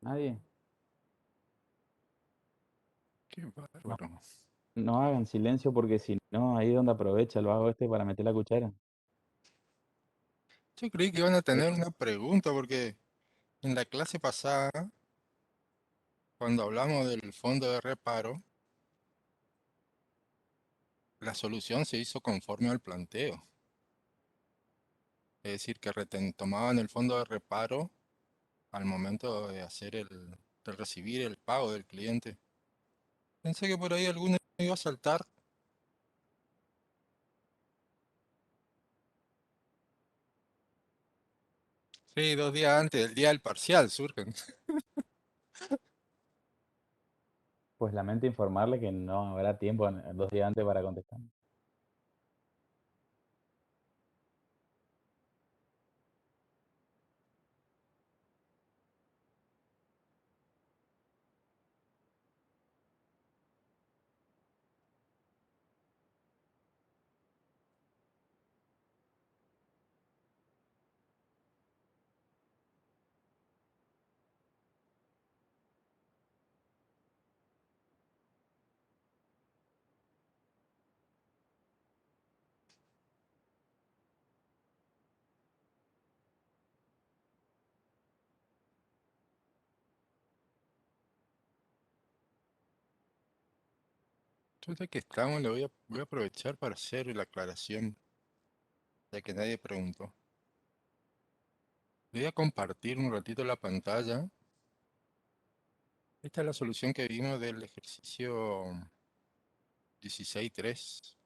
Nadie. Qué No, bárbaro. no hagan silencio porque si no, ahí es donde aprovecha el vago este para meter la cuchara. Yo creí que iban a tener una pregunta porque en la clase pasada, cuando hablamos del fondo de reparo, la solución se hizo conforme al planteo. Es decir, que tomaban el fondo de reparo al momento de de recibir el pago del cliente. Pensé que por ahí alguno iba a saltar. Sí, 2 días antes del día del parcial surgen. Pues lamento informarle que no habrá tiempo 2 días antes para contestar. Entonces que estamos, voy a aprovechar para hacer la aclaración, ya que nadie preguntó. Le voy a compartir un ratito la pantalla. Esta es la solución que vimos del ejercicio 16.3,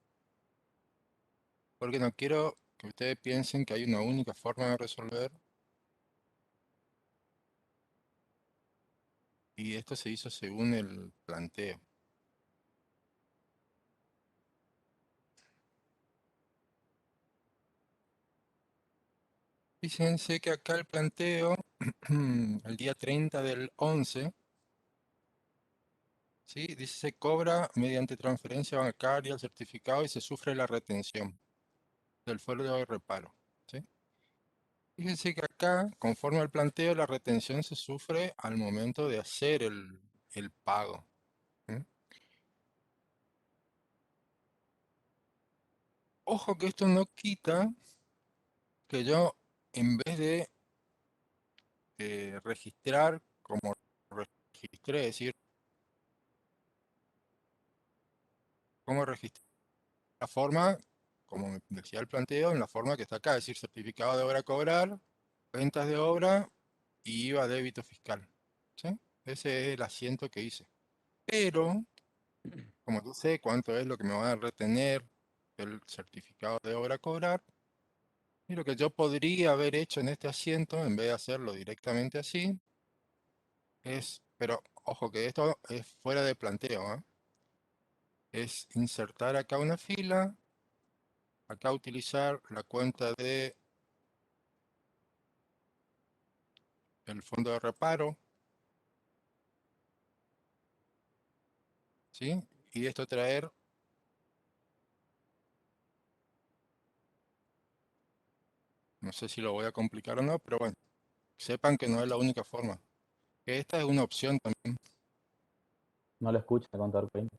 porque no quiero que ustedes piensen que hay una única forma de resolver y esto se hizo según el planteo. Fíjense que acá el planteo, el día 30 del 11, ¿sí? Dice se cobra mediante transferencia bancaria el certificado y se sufre la retención del fondo de reparo. ¿Sí? Fíjense que acá, conforme al planteo, la retención se sufre al momento de hacer el pago. ¿Sí? Ojo que esto no quita que yo, en vez de registrar como registré, es decir, como registré la forma, como me decía el planteo, en la forma que está acá, es decir, certificado de obra a cobrar, ventas de obra y IVA débito fiscal. ¿Sí? Ese es el asiento que hice. Pero, como no sé cuánto es lo que me van a retener el certificado de obra a cobrar, y lo que yo podría haber hecho en este asiento, en vez de hacerlo directamente así, pero ojo que esto es fuera de planteo, ¿ah? Es insertar acá una fila, acá utilizar la cuenta de el fondo de reparo, ¿sí? Y esto traer, no sé si lo voy a complicar o no, pero bueno, sepan que no es la única forma. Que esta es una opción también. No lo escucha, contador Corintio.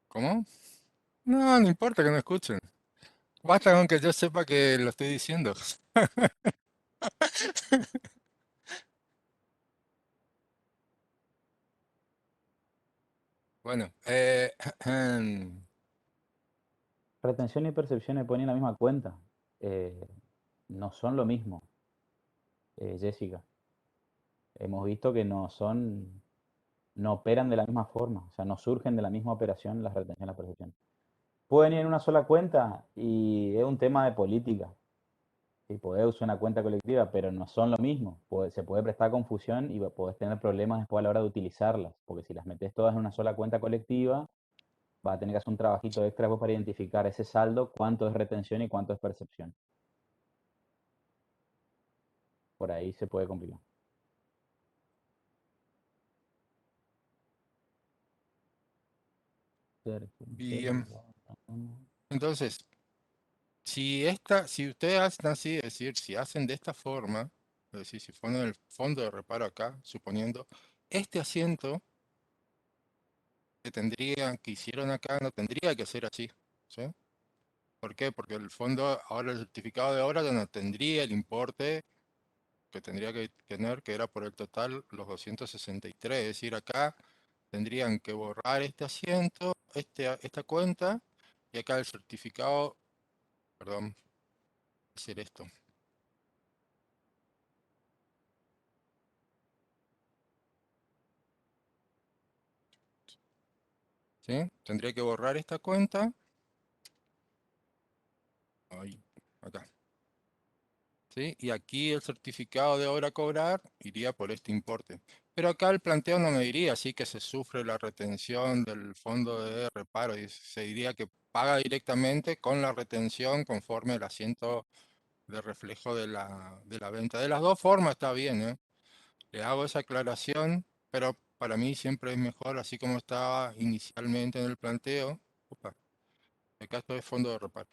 ¿Cómo? No, no importa que no escuchen. Basta con que yo sepa que lo estoy diciendo. Bueno, Retención y percepción me ponen en la misma cuenta. Eh, no son lo mismo, Jessica. Hemos visto que no operan de la misma forma, o sea, no surgen de la misma operación las retención y la percepción. Pueden ir en una sola cuenta y es un tema de política. Si podés usar una cuenta colectiva, pero no son lo mismo. Se puede prestar confusión y podés tener problemas después a la hora de utilizarlas, porque si las metes todas en una sola cuenta colectiva, vas a tener que hacer un trabajito extra después para identificar ese saldo, cuánto es retención y cuánto es percepción. Por ahí se puede complicar. bien. Entonces, si ustedes hacen así, es decir, si hacen de esta forma, Es decir, si fuera en el fondo de reparo acá, suponiendo, este asiento que hicieron acá no tendría que ser así, ¿sí? ¿Por qué? Porque el fondo, ahora el certificado de obra ya no tendría el importe que tendría que tener, que era por el total los 263. Es decir, acá tendrían que borrar este asiento, esta cuenta, y acá el certificado, perdón, hacer esto. ¿Sí? Tendría que borrar esta cuenta. Ahí, acá. ¿Sí? Y aquí el certificado de obra a cobrar iría por este importe. Pero acá el planteo no me diría así que se sufre la retención del fondo de reparo. Se diría que paga directamente con la retención conforme el asiento de reflejo de la venta. De las dos formas está bien, ¿eh? Le hago esa aclaración, pero para mí siempre es mejor, así como estaba inicialmente en el planteo. Upa, acá esto es fondo de reparo.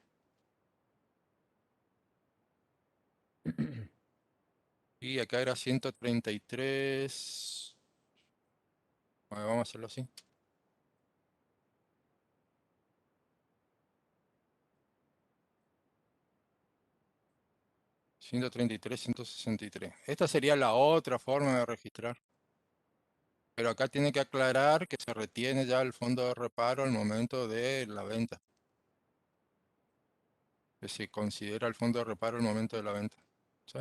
Y acá era 133. Bueno, vamos a hacerlo así. 133, 163. Esta sería la otra forma de registrar. Pero acá tiene que aclarar que se retiene ya el fondo de reparo al momento de la venta. Que se considera el fondo de reparo al momento de la venta. ¿Sí?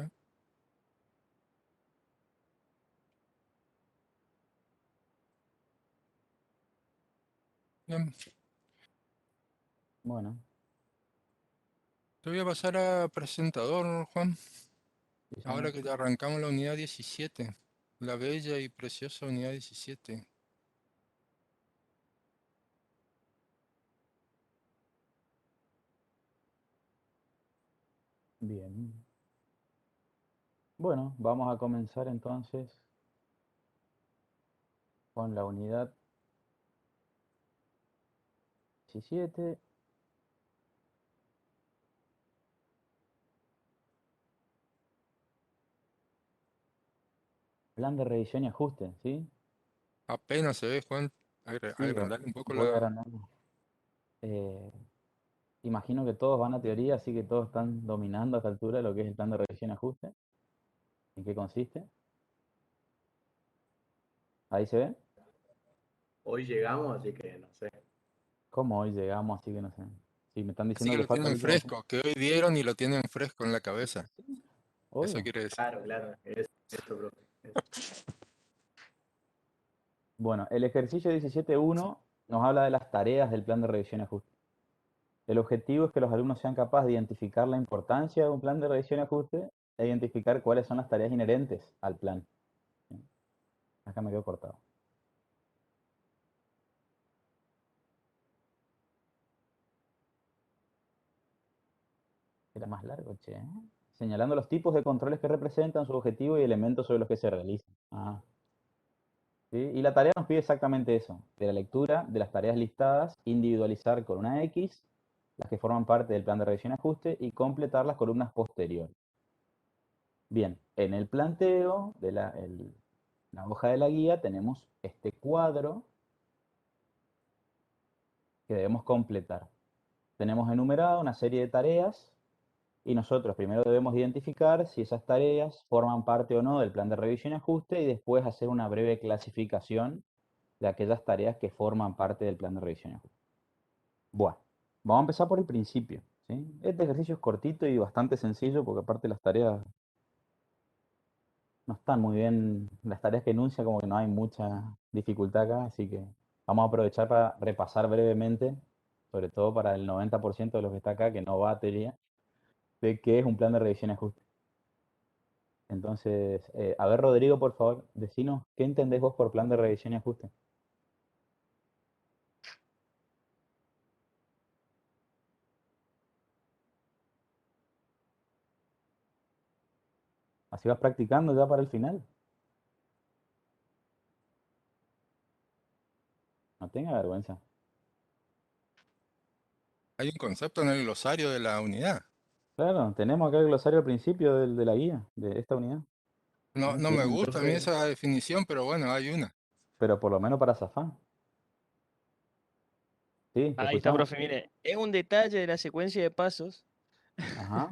Bien. Bueno, Te voy a pasar a presentador, Juan. sí, Ahora señor. que ya arrancamos la unidad 17. La bella y preciosa unidad 17. Bien. Bueno, vamos a comenzar entonces con la unidad 17. Plan de revisión y ajuste, ¿sí? Apenas se ve, Juan. Sí, Agrandar un poco voy a la... agrandar. Eh, Imagino que todos van a teoría, así que todos están dominando a esta altura lo que es el plan de revisión y ajuste. ¿En qué consiste? Ahí se ve. Hoy llegamos, así que no sé. ¿Cómo hoy llegamos? Así que no sé. Si me están Así diciendo que que lo falta el tienen último punto. fresco, que hoy dieron y lo tienen fresco en la cabeza. Eso Obvio. quiere decir. Claro, claro, eso, profe. Bueno, el ejercicio 17.1 nos habla de las tareas del plan de revisión y ajuste. El objetivo es que los alumnos sean capaces de identificar la importancia de un plan de revisión y ajuste e identificar cuáles son las tareas inherentes al plan. ¿Sí? Acá me quedo cortado. Era más largo, che. Señalando los tipos de controles que representan su objetivo y elementos sobre los que se realizan. Ah, ¿sí? Y la tarea nos pide exactamente eso, de la lectura de las tareas listadas, individualizar con una X las que forman parte del plan de revisión y ajuste y completar las columnas posteriores. Bien, en el planteo de la hoja de la guía tenemos este cuadro que debemos completar. Tenemos enumerado una serie de tareas y nosotros primero debemos identificar si esas tareas forman parte o no del plan de revisión y ajuste y después hacer una breve clasificación de aquellas tareas que forman parte del plan de revisión y ajuste. Bueno, vamos a empezar por el principio, ¿sí? Este ejercicio es cortito y bastante sencillo porque aparte las tareas no están muy bien, las tareas que enuncia como que no hay mucha dificultad acá, así que vamos a aprovechar para repasar brevemente, sobre todo para el 90% de los que está acá, que no va a teoría, de qué es un plan de revisión y ajuste. Entonces, a ver, Rodrigo, por favor, decinos, ¿qué entendés vos por plan de revisión y ajuste? Así vas practicando ya para el final. No tenga vergüenza. Hay un concepto en el glosario de la unidad. Claro, tenemos acá el glosario al principio de la guía, de esta unidad. No, ¿no? no Sí, me gusta a mí Entonces, esa definición, pero bueno, hay una. pero por lo menos para zafar. Sí, te Ahí está, escuchamos. profe, mire, es un detalle de la secuencia de pasos Ajá.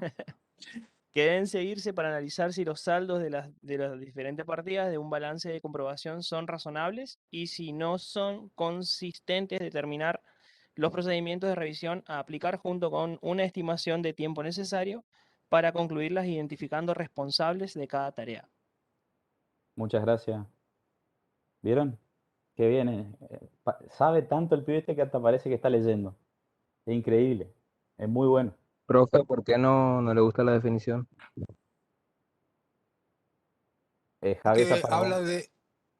que deben seguirse para analizar si los saldos de las diferentes partidas de un balance de comprobación son razonables y si no son consistentes, determinar los procedimientos de revisión a aplicar junto con una estimación de tiempo necesario para concluirlas identificando responsables de cada tarea. Muchas gracias. ¿Vieron? Qué bien. Sabe tanto el pibe este que hasta parece que está leyendo. Es increíble. Es muy bueno. Profe, ¿por qué no le gusta la definición? Javi, esa es Que para vos. habla de,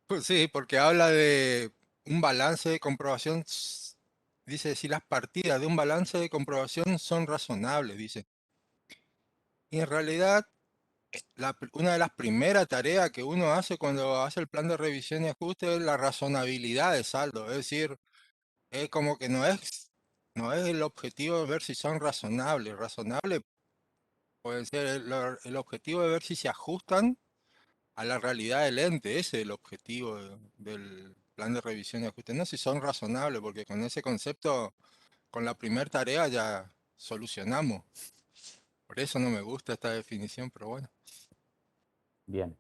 pues sí, porque habla de un balance de comprobación. Dice, si las partidas de un balance de comprobación son razonables, dice. Y en realidad, una de las primeras tareas que uno hace cuando hace el plan de revisión y ajuste es la razonabilidad de saldo. Es decir, es como que no es el objetivo de ver si son razonables. Razonable puede ser el objetivo de ver si se ajustan a la realidad del ente. Ese es el objetivo del plan de revisión y ajuste. No si son razonables, porque con ese concepto, con la primera tarea ya solucionamos. Por eso no me gusta esta definición, pero bueno. Bien.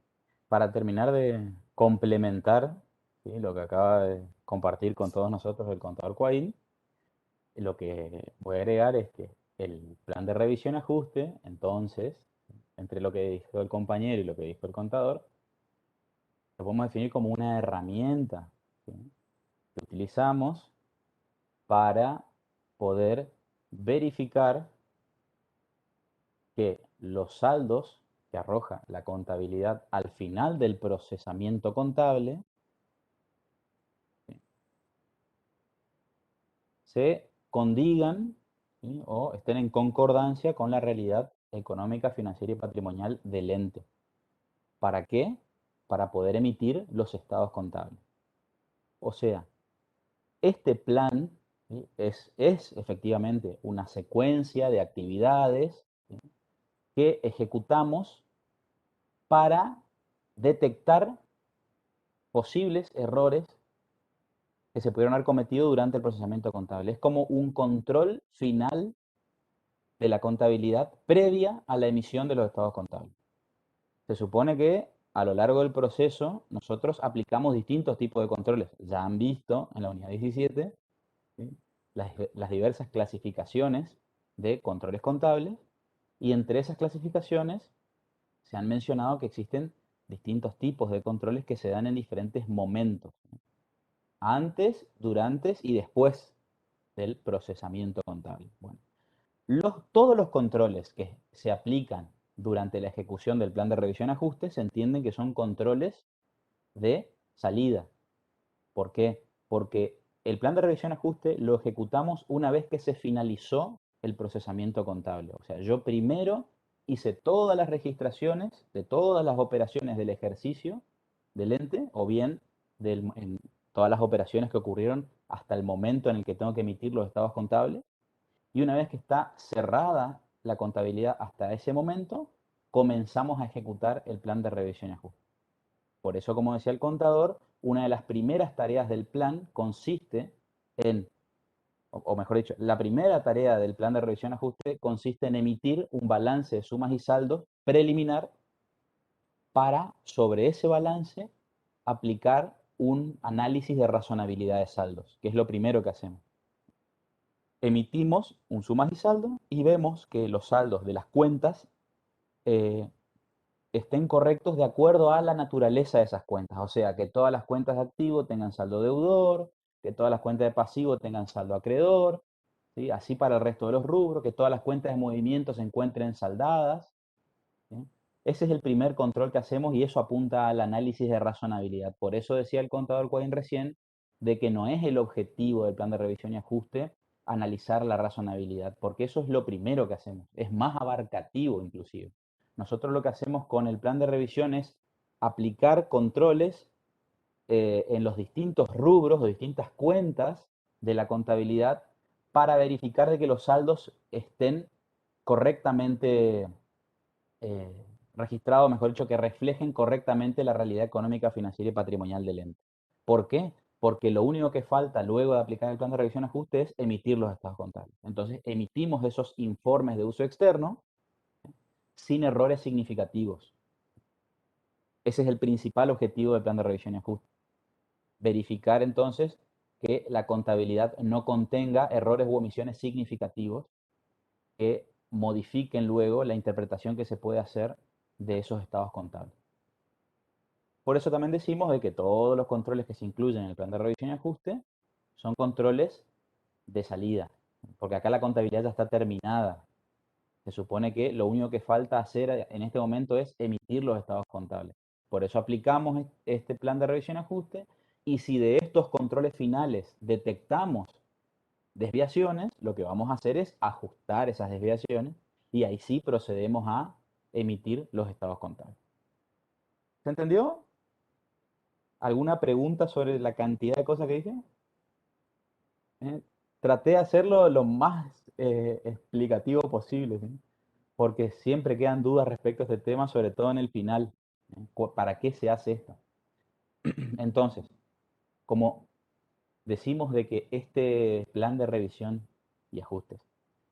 Para terminar de complementar, ¿sí?, lo que acaba de compartir con todos nosotros el contador Coail, lo que voy a agregar es que el plan de revisión ajuste, entonces, entre lo que dijo el compañero y lo que dijo el contador, lo podemos definir como una herramienta, ¿sí?, que utilizamos para poder verificar que los saldos que arroja la contabilidad al final del procesamiento contable, ¿sí?, se condigan, ¿sí?, o estén en concordancia con la realidad económica, financiera y patrimonial del ente. ¿Para qué? Para poder emitir los estados contables. O sea, este plan, ¿sí?, es efectivamente una secuencia de actividades, ¿sí?, que ejecutamos para detectar posibles errores que se pudieron haber cometido durante el procesamiento contable. Es como un control final de la contabilidad previa a la emisión de los estados contables. Se supone que a lo largo del proceso nosotros aplicamos distintos tipos de controles. Ya han visto en la unidad 17, ¿sí?, las diversas clasificaciones de controles contables, y entre esas clasificaciones se han mencionado que existen distintos tipos de controles que se dan en diferentes momentos, ¿sí?, antes, durante y después del procesamiento contable. Bueno, todos los controles que se aplican durante la ejecución del plan de revisión ajuste se entienden que son controles de salida. ¿Por qué? Porque el plan de revisión ajuste lo ejecutamos una vez que se finalizó el procesamiento contable. O sea, yo primero hice todas las registraciones de todas las operaciones del ejercicio del ente, o bien en todas las operaciones que ocurrieron hasta el momento en el que tengo que emitir los estados contables. Y una vez que está cerrada la contabilidad hasta ese momento, comenzamos a ejecutar el plan de revisión y ajuste. Por eso, como decía el contador, una de las primeras tareas del plan consiste en, o mejor dicho, la primera tarea del plan de revisión y ajuste consiste en emitir un balance de sumas y saldos preliminar para, sobre ese balance, aplicar un análisis de razonabilidad de saldos, que es lo primero que hacemos. Emitimos un sumas y saldo y vemos que los saldos de las cuentas estén correctos de acuerdo a la naturaleza de esas cuentas. O sea, que todas las cuentas de activo tengan saldo deudor, que todas las cuentas de pasivo tengan saldo acreedor, ¿sí?, así para el resto de los rubros, que todas las cuentas de movimiento se encuentren saldadas, ¿sí? Ese es el primer control que hacemos y eso apunta al análisis de razonabilidad. Por eso decía el contador Cohen recién de que no es el objetivo del plan de revisión y ajuste analizar la razonabilidad, porque eso es lo primero que hacemos, es más abarcativo inclusive. Nosotros lo que hacemos con el plan de revisión es aplicar controles en los distintos rubros o distintas cuentas de la contabilidad para verificar de que los saldos estén correctamente registrados, mejor dicho, que reflejen correctamente la realidad económica, financiera y patrimonial del ente. ¿Por qué? Porque lo único que falta luego de aplicar el plan de revisión y ajuste es emitir los estados contables. Entonces, emitimos esos informes de uso externo sin errores significativos. Ese es el principal objetivo del plan de revisión y ajuste. Verificar entonces que la contabilidad no contenga errores u omisiones significativos que modifiquen luego la interpretación que se puede hacer de esos estados contables. Por eso también decimos de que todos los controles que se incluyen en el plan de revisión y ajuste son controles de salida, porque acá la contabilidad ya está terminada. Se supone que lo único que falta hacer en este momento es emitir los estados contables. Por eso aplicamos este plan de revisión y ajuste, y si de estos controles finales detectamos desviaciones, lo que vamos a hacer es ajustar esas desviaciones y ahí sí procedemos a emitir los estados contables. ¿Se entendió? ¿Alguna pregunta sobre la cantidad de cosas que dije? Traté de hacerlo lo más explicativo posible, ¿sí? Porque siempre quedan dudas respecto a este tema, sobre todo en el final. ¿Para qué se hace esto? Entonces, como decimos de que este plan de revisión y ajustes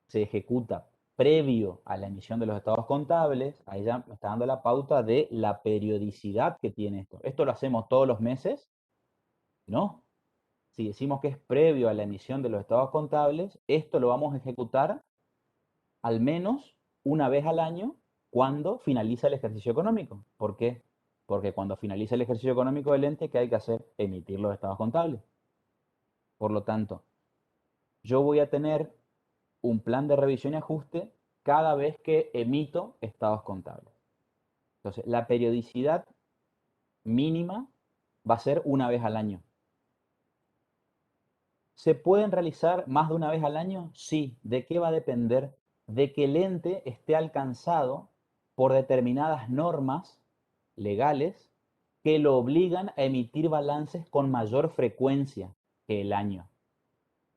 se ejecuta previo a la emisión de los estados contables, ahí ya me está dando la pauta de la periodicidad que tiene esto. ¿Esto lo hacemos todos los meses? No. Si decimos que es previo a la emisión de los estados contables, esto lo vamos a ejecutar al menos una vez al año cuando finaliza el ejercicio económico. ¿Por qué? Porque cuando finaliza el ejercicio económico del ente, ¿qué hay que hacer? Emitir los estados contables. Por lo tanto, yo voy a tener un plan de revisión y ajuste cada vez que emito estados contables. Entonces, la periodicidad mínima va a ser una vez al año. ¿Se pueden realizar más de una vez al año? Sí. ¿De qué va a depender? De que el ente esté alcanzado por determinadas normas legales que lo obligan a emitir balances con mayor frecuencia que el año.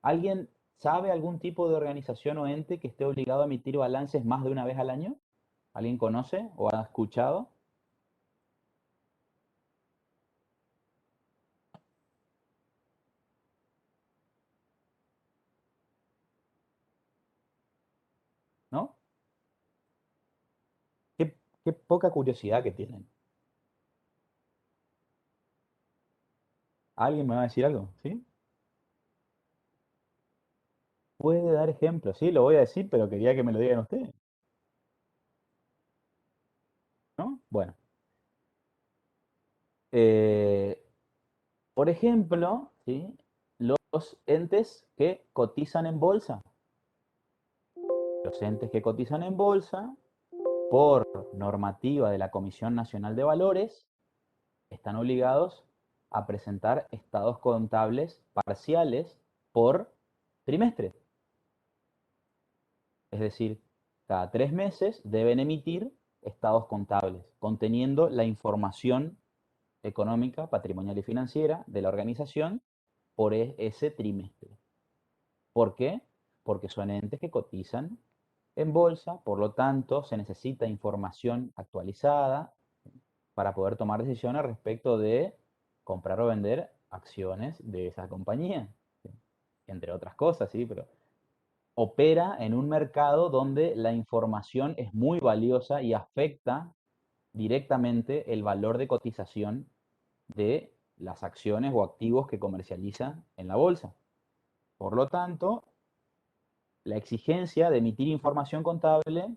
¿Alguien sabe algún tipo de organización o ente que esté obligado a emitir balances más de una vez al año? ¿Alguien conoce o ha escuchado? ¿No? Qué poca curiosidad que tienen. ¿Alguien me va a decir algo? ¿Sí? Puede dar ejemplos, sí, lo voy a decir, pero quería que me lo digan ustedes, ¿no? Bueno, eh, por ejemplo, ¿sí? Los entes que cotizan en bolsa. Los entes que cotizan en bolsa, por normativa de la Comisión Nacional de Valores, están obligados a presentar estados contables parciales por trimestre. Es decir, cada 3 meses deben emitir estados contables conteniendo la información económica, patrimonial y financiera de la organización por ese trimestre. ¿Por qué? Porque son entes que cotizan en bolsa, por lo tanto se necesita información actualizada para poder tomar decisiones respecto de comprar o vender acciones de esa compañía, ¿sí? Entre otras cosas, ¿sí? Pero opera en un mercado donde la información es muy valiosa y afecta directamente el valor de cotización de las acciones o activos que comercializa en la bolsa. Por lo tanto, la exigencia de emitir información contable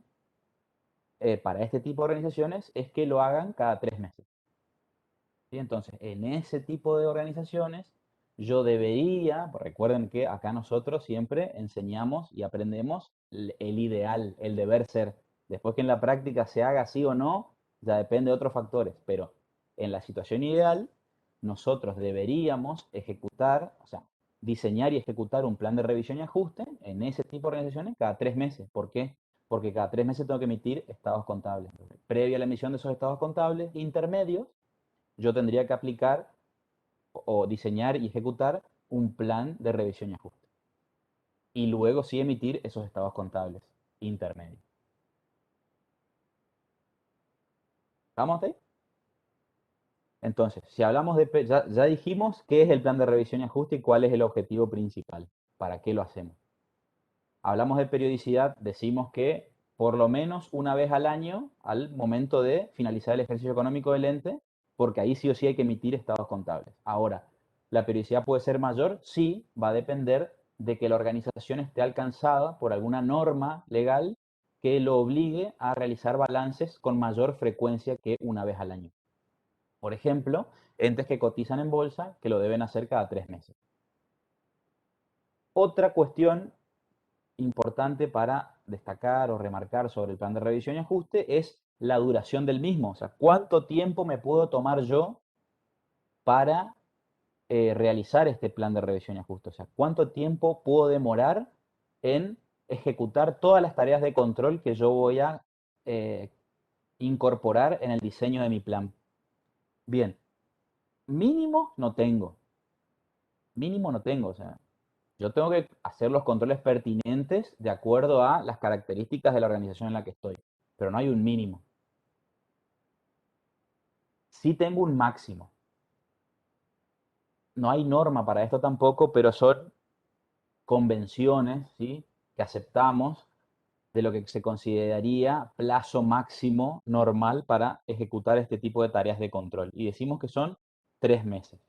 para este tipo de organizaciones es que lo hagan cada 3 meses. ¿Sí? Entonces, en ese tipo de organizaciones, yo debería, recuerden que acá nosotros siempre enseñamos y aprendemos el ideal, el deber ser. Después que en la práctica se haga así o no, ya depende de otros factores, pero en la situación ideal, nosotros deberíamos ejecutar, o sea, diseñar y ejecutar un plan de revisión y ajuste en ese tipo de organizaciones cada 3 meses. ¿Por qué? Porque cada 3 meses tengo que emitir estados contables. Previa a la emisión de esos estados contables intermedios, yo tendría que aplicar o diseñar y ejecutar un plan de revisión y ajuste. Y luego sí emitir esos estados contables intermedios. ¿Estamos hasta ahí? Entonces, si hablamos ya dijimos qué es el plan de revisión y ajuste y cuál es el objetivo principal, para qué lo hacemos. Hablamos de periodicidad, decimos que por lo menos una vez al año, al momento de finalizar el ejercicio económico del ente, porque ahí sí o sí hay que emitir estados contables. Ahora, ¿la periodicidad puede ser mayor? Sí, va a depender de que la organización esté alcanzada por alguna norma legal que lo obligue a realizar balances con mayor frecuencia que una vez al año. Por ejemplo, entes que cotizan en bolsa que lo deben hacer cada 3 meses. Otra cuestión importante para destacar o remarcar sobre el plan de revisión y ajuste es la duración del mismo. O sea, ¿cuánto tiempo me puedo tomar yo para realizar este plan de revisión y ajuste? O sea, ¿cuánto tiempo puedo demorar en ejecutar todas las tareas de control que yo voy a incorporar en el diseño de mi plan? Bien, mínimo no tengo. Mínimo no tengo, o sea, yo tengo que hacer los controles pertinentes de acuerdo a las características de la organización en la que estoy, pero no hay un mínimo. Sí tengo un máximo. No hay norma para esto tampoco, pero son convenciones, ¿sí?, que aceptamos de lo que se consideraría plazo máximo normal para ejecutar este tipo de tareas de control. Y decimos que son 3 meses.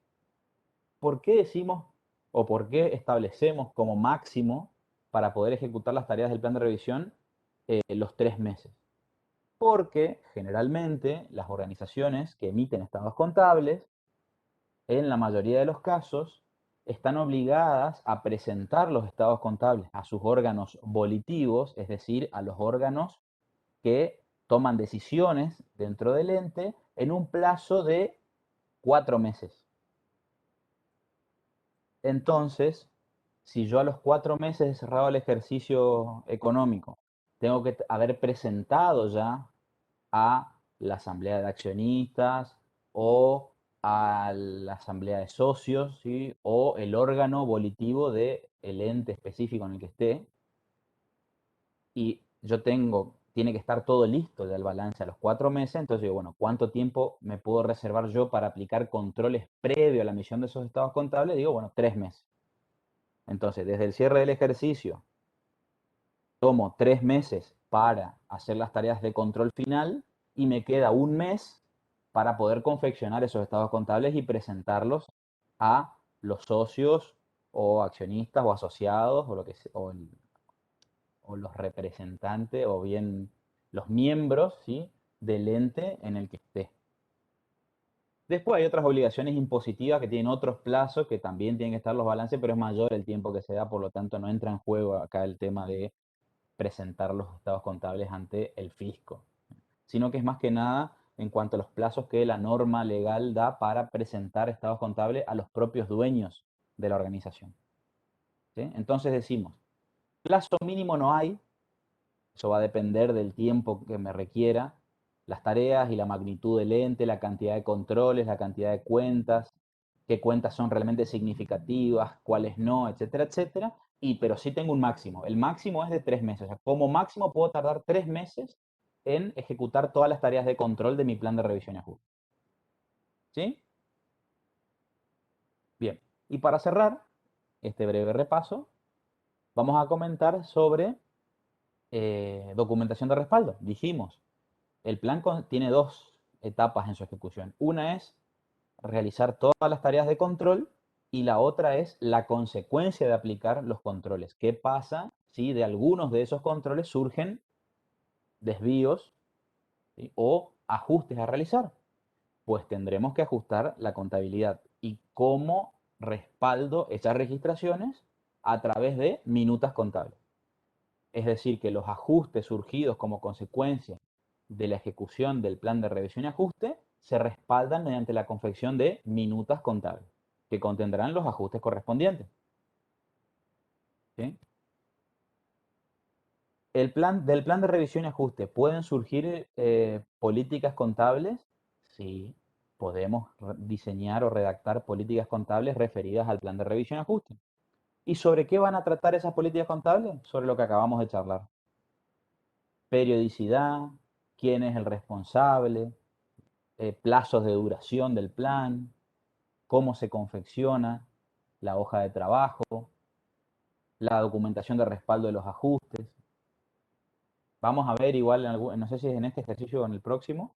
¿Por qué decimos o por qué establecemos como máximo para poder ejecutar las tareas del plan de revisión los 3 meses? Porque generalmente las organizaciones que emiten estados contables, en la mayoría de los casos, están obligadas a presentar los estados contables a sus órganos volitivos, es decir, a los órganos que toman decisiones dentro del ente en un plazo de 4 meses. Entonces, si yo a los 4 meses de cerrado el ejercicio económico tengo que haber presentado ya a la asamblea de accionistas o a la asamblea de socios, ¿sí?, o el órgano volitivo del ente específico en el que esté, y tiene que estar todo listo ya el balance a los 4 meses, entonces digo, bueno, ¿cuánto tiempo me puedo reservar yo para aplicar controles previo a la emisión de esos estados contables? Digo, bueno, 3 meses. Entonces, desde el cierre del ejercicio, tomo 3 meses para hacer las tareas de control final y me queda un mes para poder confeccionar esos estados contables y presentarlos a los socios o accionistas o asociados o, lo que o los representantes o bien los miembros, ¿sí?, del ente en el que esté. Después hay otras obligaciones impositivas que tienen otros plazos que también tienen que estar los balances, pero es mayor el tiempo que se da, por lo tanto no entra en juego acá el tema de presentar los estados contables ante el fisco, sino que es más que nada en cuanto a los plazos que la norma legal da para presentar estados contables a los propios dueños de la organización, ¿sí? Entonces decimos, plazo mínimo no hay, eso va a depender del tiempo que me requiera, las tareas y la magnitud del ente, la cantidad de controles, la cantidad de cuentas, qué cuentas son realmente significativas, cuáles no, etcétera, etcétera. Pero sí tengo un máximo. El máximo es de 3 meses. O sea, como máximo puedo tardar 3 meses en ejecutar todas las tareas de control de mi plan de revisión y ajuste. ¿Sí? Bien. Y para cerrar este breve repaso, vamos a comentar sobre documentación de respaldo. Dijimos, el plan tiene 2 etapas en su ejecución. Una es realizar todas las tareas de control y la otra es la consecuencia de aplicar los controles. ¿Qué pasa si de algunos de esos controles surgen desvíos, ¿sí?, o ajustes a realizar? Pues tendremos que ajustar la contabilidad y cómo respaldo esas registraciones a través de minutas contables. Es decir, que los ajustes surgidos como consecuencia de la ejecución del plan de revisión y ajuste se respaldan mediante la confección de minutas contables, que contendrán los ajustes correspondientes. ¿Sí? Del plan de revisión y ajuste, ¿pueden surgir políticas contables? Sí, podemos diseñar o redactar políticas contables referidas al plan de revisión y ajuste. ¿Y sobre qué van a tratar esas políticas contables? Sobre lo que acabamos de charlar. Periodicidad, quién es el responsable, plazos de duración del plan, cómo se confecciona la hoja de trabajo, la documentación de respaldo de los ajustes. Vamos a ver igual, no sé si es en este ejercicio o en el próximo,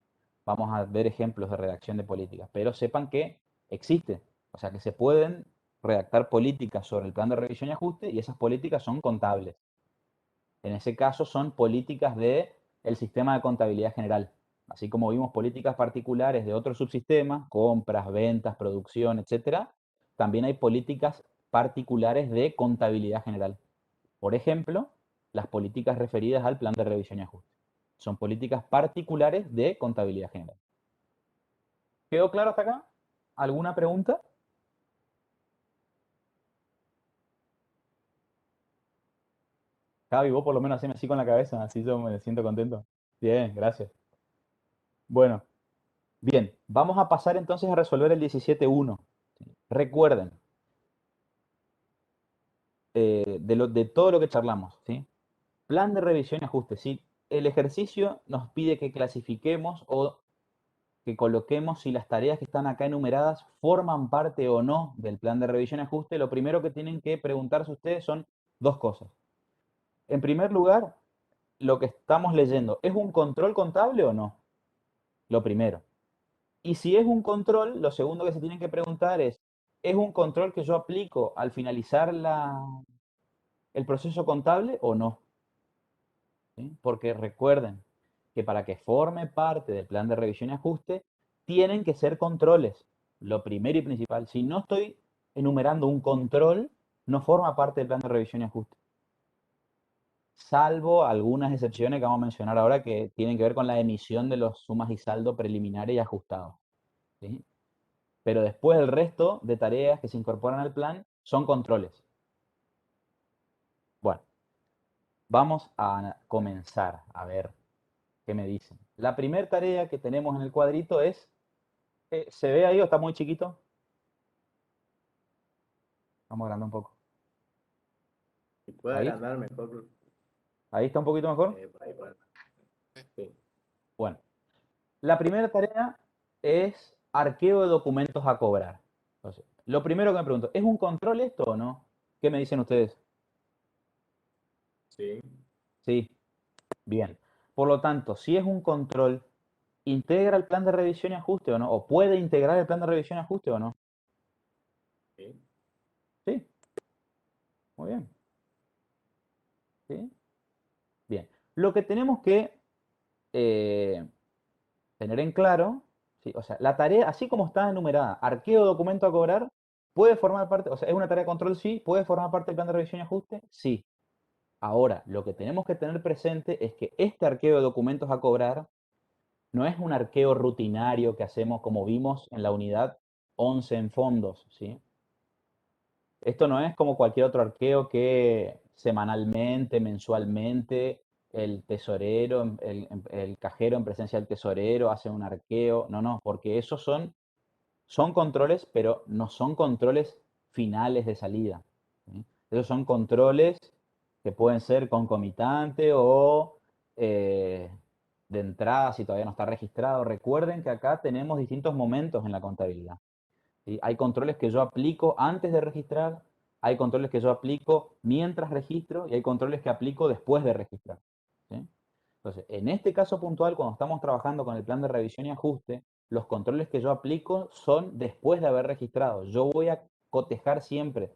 vamos a ver ejemplos de redacción de políticas, pero sepan que existe, o sea que se pueden redactar políticas sobre el plan de revisión y ajuste y esas políticas son contables. En ese caso son políticas del sistema de contabilidad general. Así como vimos políticas particulares de otros subsistemas, compras, ventas, producción, etc., también hay políticas particulares de contabilidad general. Por ejemplo, las políticas referidas al plan de revisión y ajuste. Son políticas particulares de contabilidad general. ¿Quedó claro hasta acá? ¿Alguna pregunta? Javi, vos por lo menos haceme así con la cabeza, así yo me siento contento. Bien, gracias. Bueno, bien, vamos a pasar entonces a resolver el 17.1. Recuerden, de todo lo que charlamos, ¿sí? Plan de revisión y ajuste, ¿sí? El ejercicio nos pide que clasifiquemos o que coloquemos si las tareas que están acá enumeradas forman parte o no del plan de revisión y ajuste. Lo primero que tienen que preguntarse ustedes son dos cosas. En primer lugar, lo que estamos leyendo, ¿es un control contable o no? Lo primero. Y si es un control, lo segundo que se tienen que preguntar ¿es un control que yo aplico al finalizar el proceso contable o no? ¿Sí? Porque recuerden que para que forme parte del plan de revisión y ajuste, tienen que ser controles. Lo primero y principal. Si no estoy enumerando un control, no forma parte del plan de revisión y ajuste. Salvo algunas excepciones que vamos a mencionar ahora que tienen que ver con la emisión de los sumas y saldo preliminares y ajustados. ¿Sí? Pero después el resto de tareas que se incorporan al plan son controles. Bueno, vamos a comenzar a ver qué me dicen. La primera tarea que tenemos en el cuadrito es, ¿se ve ahí o está muy chiquito? Vamos a agrandar un poco. Si puede Ahí. agrandar mejor. ¿Ahí está un poquito mejor? Por ahí, por ahí. Sí. Bueno, la primera tarea es arqueo de documentos a cobrar. Entonces, lo primero que me pregunto, ¿es un control esto o no? ¿Qué me dicen ustedes? Sí. Sí, bien. Por lo tanto, si es un control, ¿integra el plan de revisión y ajuste o no? ¿O puede integrar el plan de revisión y ajuste o no? Sí. Sí, muy bien. ¿Sí? Bien. Lo que tenemos que tener en claro, ¿sí? O sea, la tarea, así como está enumerada, arqueo documento a cobrar, puede formar parte, o sea, es una tarea de control, sí, puede formar parte del plan de revisión y ajuste, sí. Ahora, lo que tenemos que tener presente es que este arqueo de documentos a cobrar no es un arqueo rutinario que hacemos como vimos en la unidad 11 en fondos, ¿sí? Esto no es como cualquier otro arqueo que semanalmente, mensualmente, el tesorero, el cajero en presencia del tesorero hace un arqueo. No, no, porque esos son controles, pero no son controles finales de salida. ¿Sí? Esos son controles que pueden ser concomitantes o de entrada si todavía no está registrado. Recuerden que acá tenemos distintos momentos en la contabilidad. ¿Sí? Hay controles que yo aplico antes de registrar, hay controles que yo aplico mientras registro y hay controles que aplico después de registrar. ¿Sí? Entonces, en este caso puntual, cuando estamos trabajando con el plan de revisión y ajuste, los controles que yo aplico son después de haber registrado. Yo voy a cotejar siempre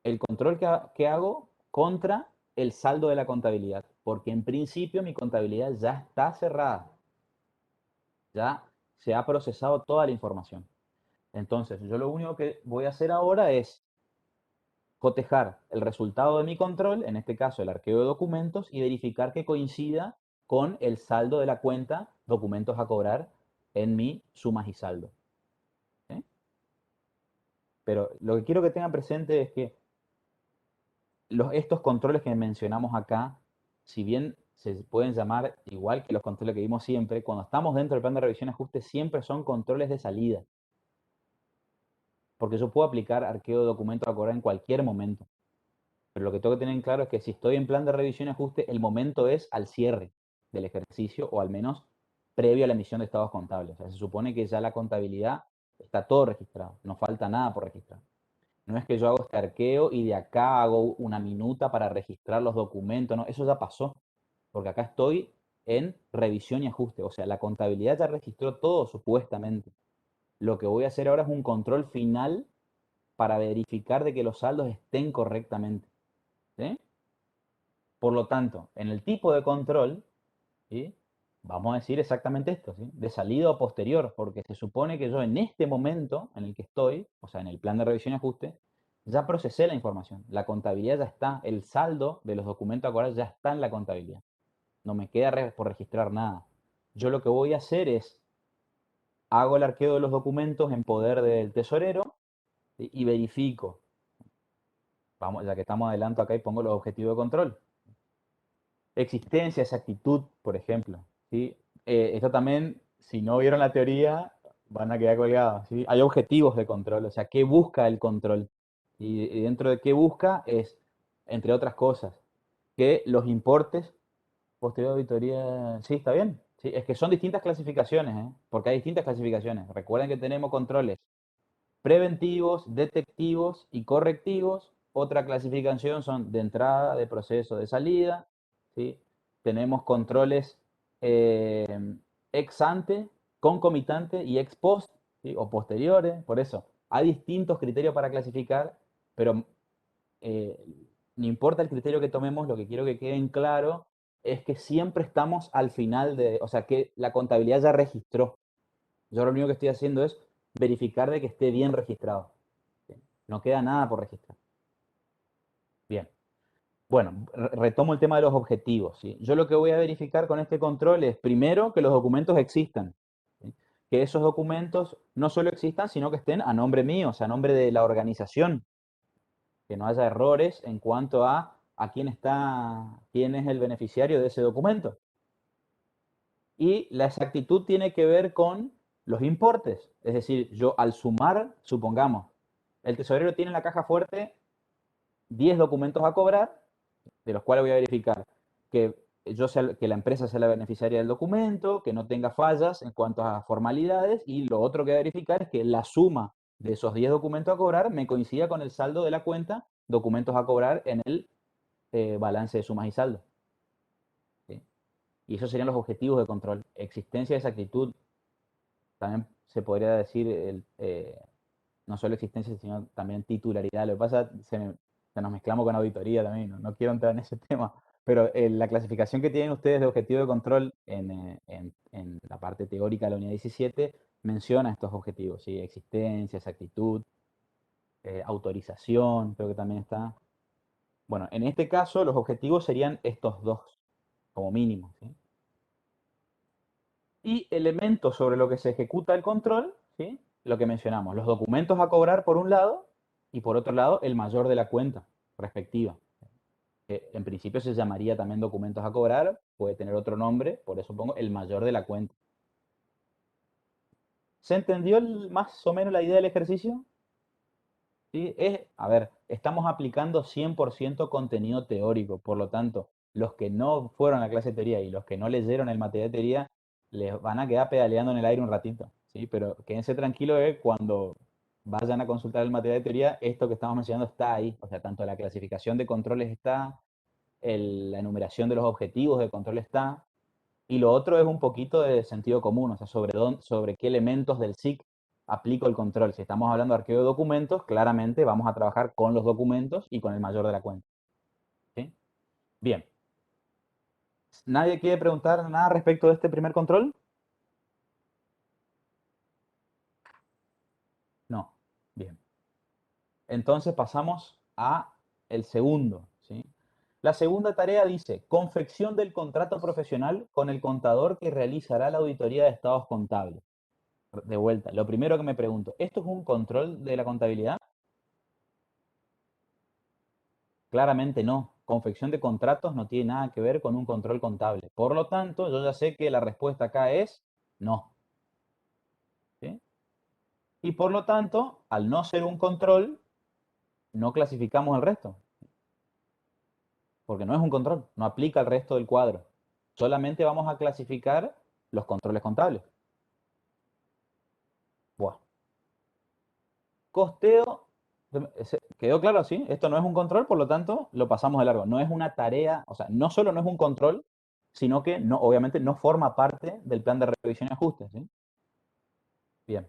el control que hago contra el saldo de la contabilidad, porque en principio mi contabilidad ya está cerrada, ya se ha procesado toda la información. Entonces, yo lo único que voy a hacer ahora es cotejar el resultado de mi control, en este caso el arqueo de documentos, y verificar que coincida con el saldo de la cuenta documentos a cobrar en mi sumas y saldo. ¿Sí? Pero lo que quiero que tengan presente es que estos controles que mencionamos acá, si bien se pueden llamar igual que los controles que vimos siempre, cuando estamos dentro del plan de revisión y ajuste siempre son controles de salida. Porque yo puedo aplicar arqueo de documentos a cobrar en cualquier momento. Pero lo que tengo que tener en claro es que si estoy en plan de revisión y ajuste, el momento es al cierre del ejercicio o al menos previo a la emisión de estados contables. O sea, se supone que ya la contabilidad está todo registrado, no falta nada por registrar. No es que yo hago este arqueo y de acá hago una minuta para registrar los documentos, no, eso ya pasó, porque acá estoy en revisión y ajuste, o sea, la contabilidad ya registró todo supuestamente. Lo que voy a hacer ahora es un control final para verificar de que los saldos estén correctamente. ¿Sí? Por lo tanto, en el tipo de control, ¿sí? Vamos a decir exactamente esto, ¿sí? De salida o posterior, porque se supone que yo en este momento en el que estoy, o sea, en el plan de revisión y ajuste, ya procesé la información. La contabilidad ya está, el saldo de los documentos a cobrar ya está en la contabilidad. No me queda por registrar nada. Yo lo que voy a hacer es, hago el arqueo de los documentos en poder del tesorero, ¿sí? Y verifico. Vamos, ya que estamos adelanto acá y pongo los objetivos de control. Existencia, exactitud, por ejemplo. ¿Sí? Esto también, si no vieron la teoría, van a quedar colgados. ¿Sí? Hay objetivos de control, o sea, ¿qué busca el control? Y dentro de qué busca es, entre otras cosas, que los importes, posterior auditoría, sí, está bien. Sí, es que son distintas clasificaciones, ¿eh? Porque hay distintas clasificaciones. Recuerden que tenemos controles preventivos, detectivos y correctivos. Otra clasificación son de entrada, de proceso, de salida. ¿Sí? Tenemos controles ex ante, concomitante y ex post, ¿sí? O posteriores. Por eso, hay distintos criterios para clasificar, pero no importa el criterio que tomemos, lo que quiero que quede en claro es que siempre estamos al final de, o sea, que la contabilidad ya registró. Yo lo único que estoy haciendo es verificar de que esté bien registrado. No queda nada por registrar. Bien. Bueno, retomo el tema de los objetivos. ¿Sí? Yo lo que voy a verificar con este control es, primero, que los documentos existan. ¿Sí? Que esos documentos no solo existan, sino que estén a nombre mío, o sea, a nombre de la organización. Que no haya errores en cuanto a quién está, quién es el beneficiario de ese documento. Y la exactitud tiene que ver con los importes. Es decir, yo al sumar, supongamos, el tesorero tiene en la caja fuerte 10 documentos a cobrar, de los cuales voy a verificar que, que la empresa sea la beneficiaria del documento, que no tenga fallas en cuanto a formalidades, y lo otro que voy a verificar es que la suma de esos 10 documentos a cobrar me coincida con el saldo de la cuenta, documentos a cobrar en el balance de sumas y saldos. ¿Sí? Y esos serían los objetivos de control. Existencia, exactitud, también se podría decir no solo existencia, sino también titularidad. Lo que pasa, se nos mezclamos con auditoría también, no quiero entrar en ese tema, pero la clasificación que tienen ustedes de objetivo de control en la parte teórica de la unidad 17 menciona estos objetivos, ¿sí? Existencia, exactitud, autorización, creo que también está. Bueno, en este caso los objetivos serían estos dos, como mínimo, ¿sí? Y elementos sobre lo que se ejecuta el control, ¿sí? Lo que mencionamos, los documentos a cobrar por un lado y por otro lado el mayor de la cuenta respectiva. En principio se llamaría también documentos a cobrar, puede tener otro nombre, por eso pongo el mayor de la cuenta. ¿Se entendió más o menos la idea del ejercicio? ¿Sí? A ver, estamos aplicando 100% contenido teórico, por lo tanto, los que no fueron a la clase de teoría y los que no leyeron el material de teoría, les van a quedar pedaleando en el aire un ratito, ¿sí? Pero quédense tranquilos que cuando vayan a consultar el material de teoría, esto que estamos mencionando está ahí, o sea, tanto la clasificación de controles está, la enumeración de los objetivos de control está, y lo otro es un poquito de sentido común, o sea, sobre qué elementos del SIC aplico el control. Si estamos hablando de arqueo de documentos, claramente vamos a trabajar con los documentos y con el mayor de la cuenta. ¿Sí? Bien. ¿Nadie quiere preguntar nada respecto de este primer control? No. Bien. Entonces pasamos a el segundo. ¿Sí? La segunda tarea dice, confección del contrato profesional con el contador que realizará la auditoría de estados contables. De vuelta, lo primero que me pregunto, ¿esto es un control de la contabilidad? Claramente no. Confección de contratos no tiene nada que ver con un control contable. Por lo tanto, yo ya sé que la respuesta acá es no. ¿Sí? Y por lo tanto, al no ser un control, no clasificamos el resto. Porque no es un control, no aplica al resto del cuadro. Solamente vamos a clasificar los controles contables. Buah. Costeo, ¿quedó claro así? Esto no es un control, por lo tanto, lo pasamos de largo. No es una tarea, o sea, no solo no es un control, sino que no, obviamente no forma parte del plan de revisión y ajuste, ¿sí? Bien,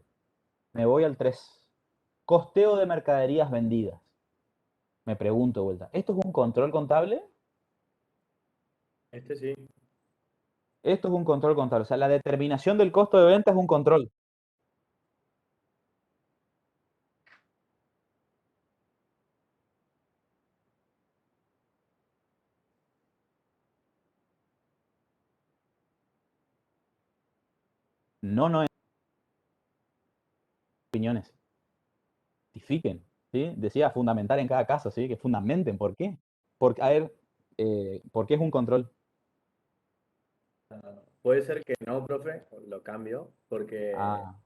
me voy al 3. Costeo de mercaderías vendidas. Me pregunto de vuelta, ¿esto es un control contable? Este sí. Esto es un control contable. O sea, la determinación del costo de venta es un control. No es opiniones. Justifiquen, ¿sí? Decía fundamentar en cada caso, ¿sí? Que fundamenten. ¿Por qué? Porque, a ver, ¿por qué es un control? Puede ser que no, profe, lo cambio, porque Ah,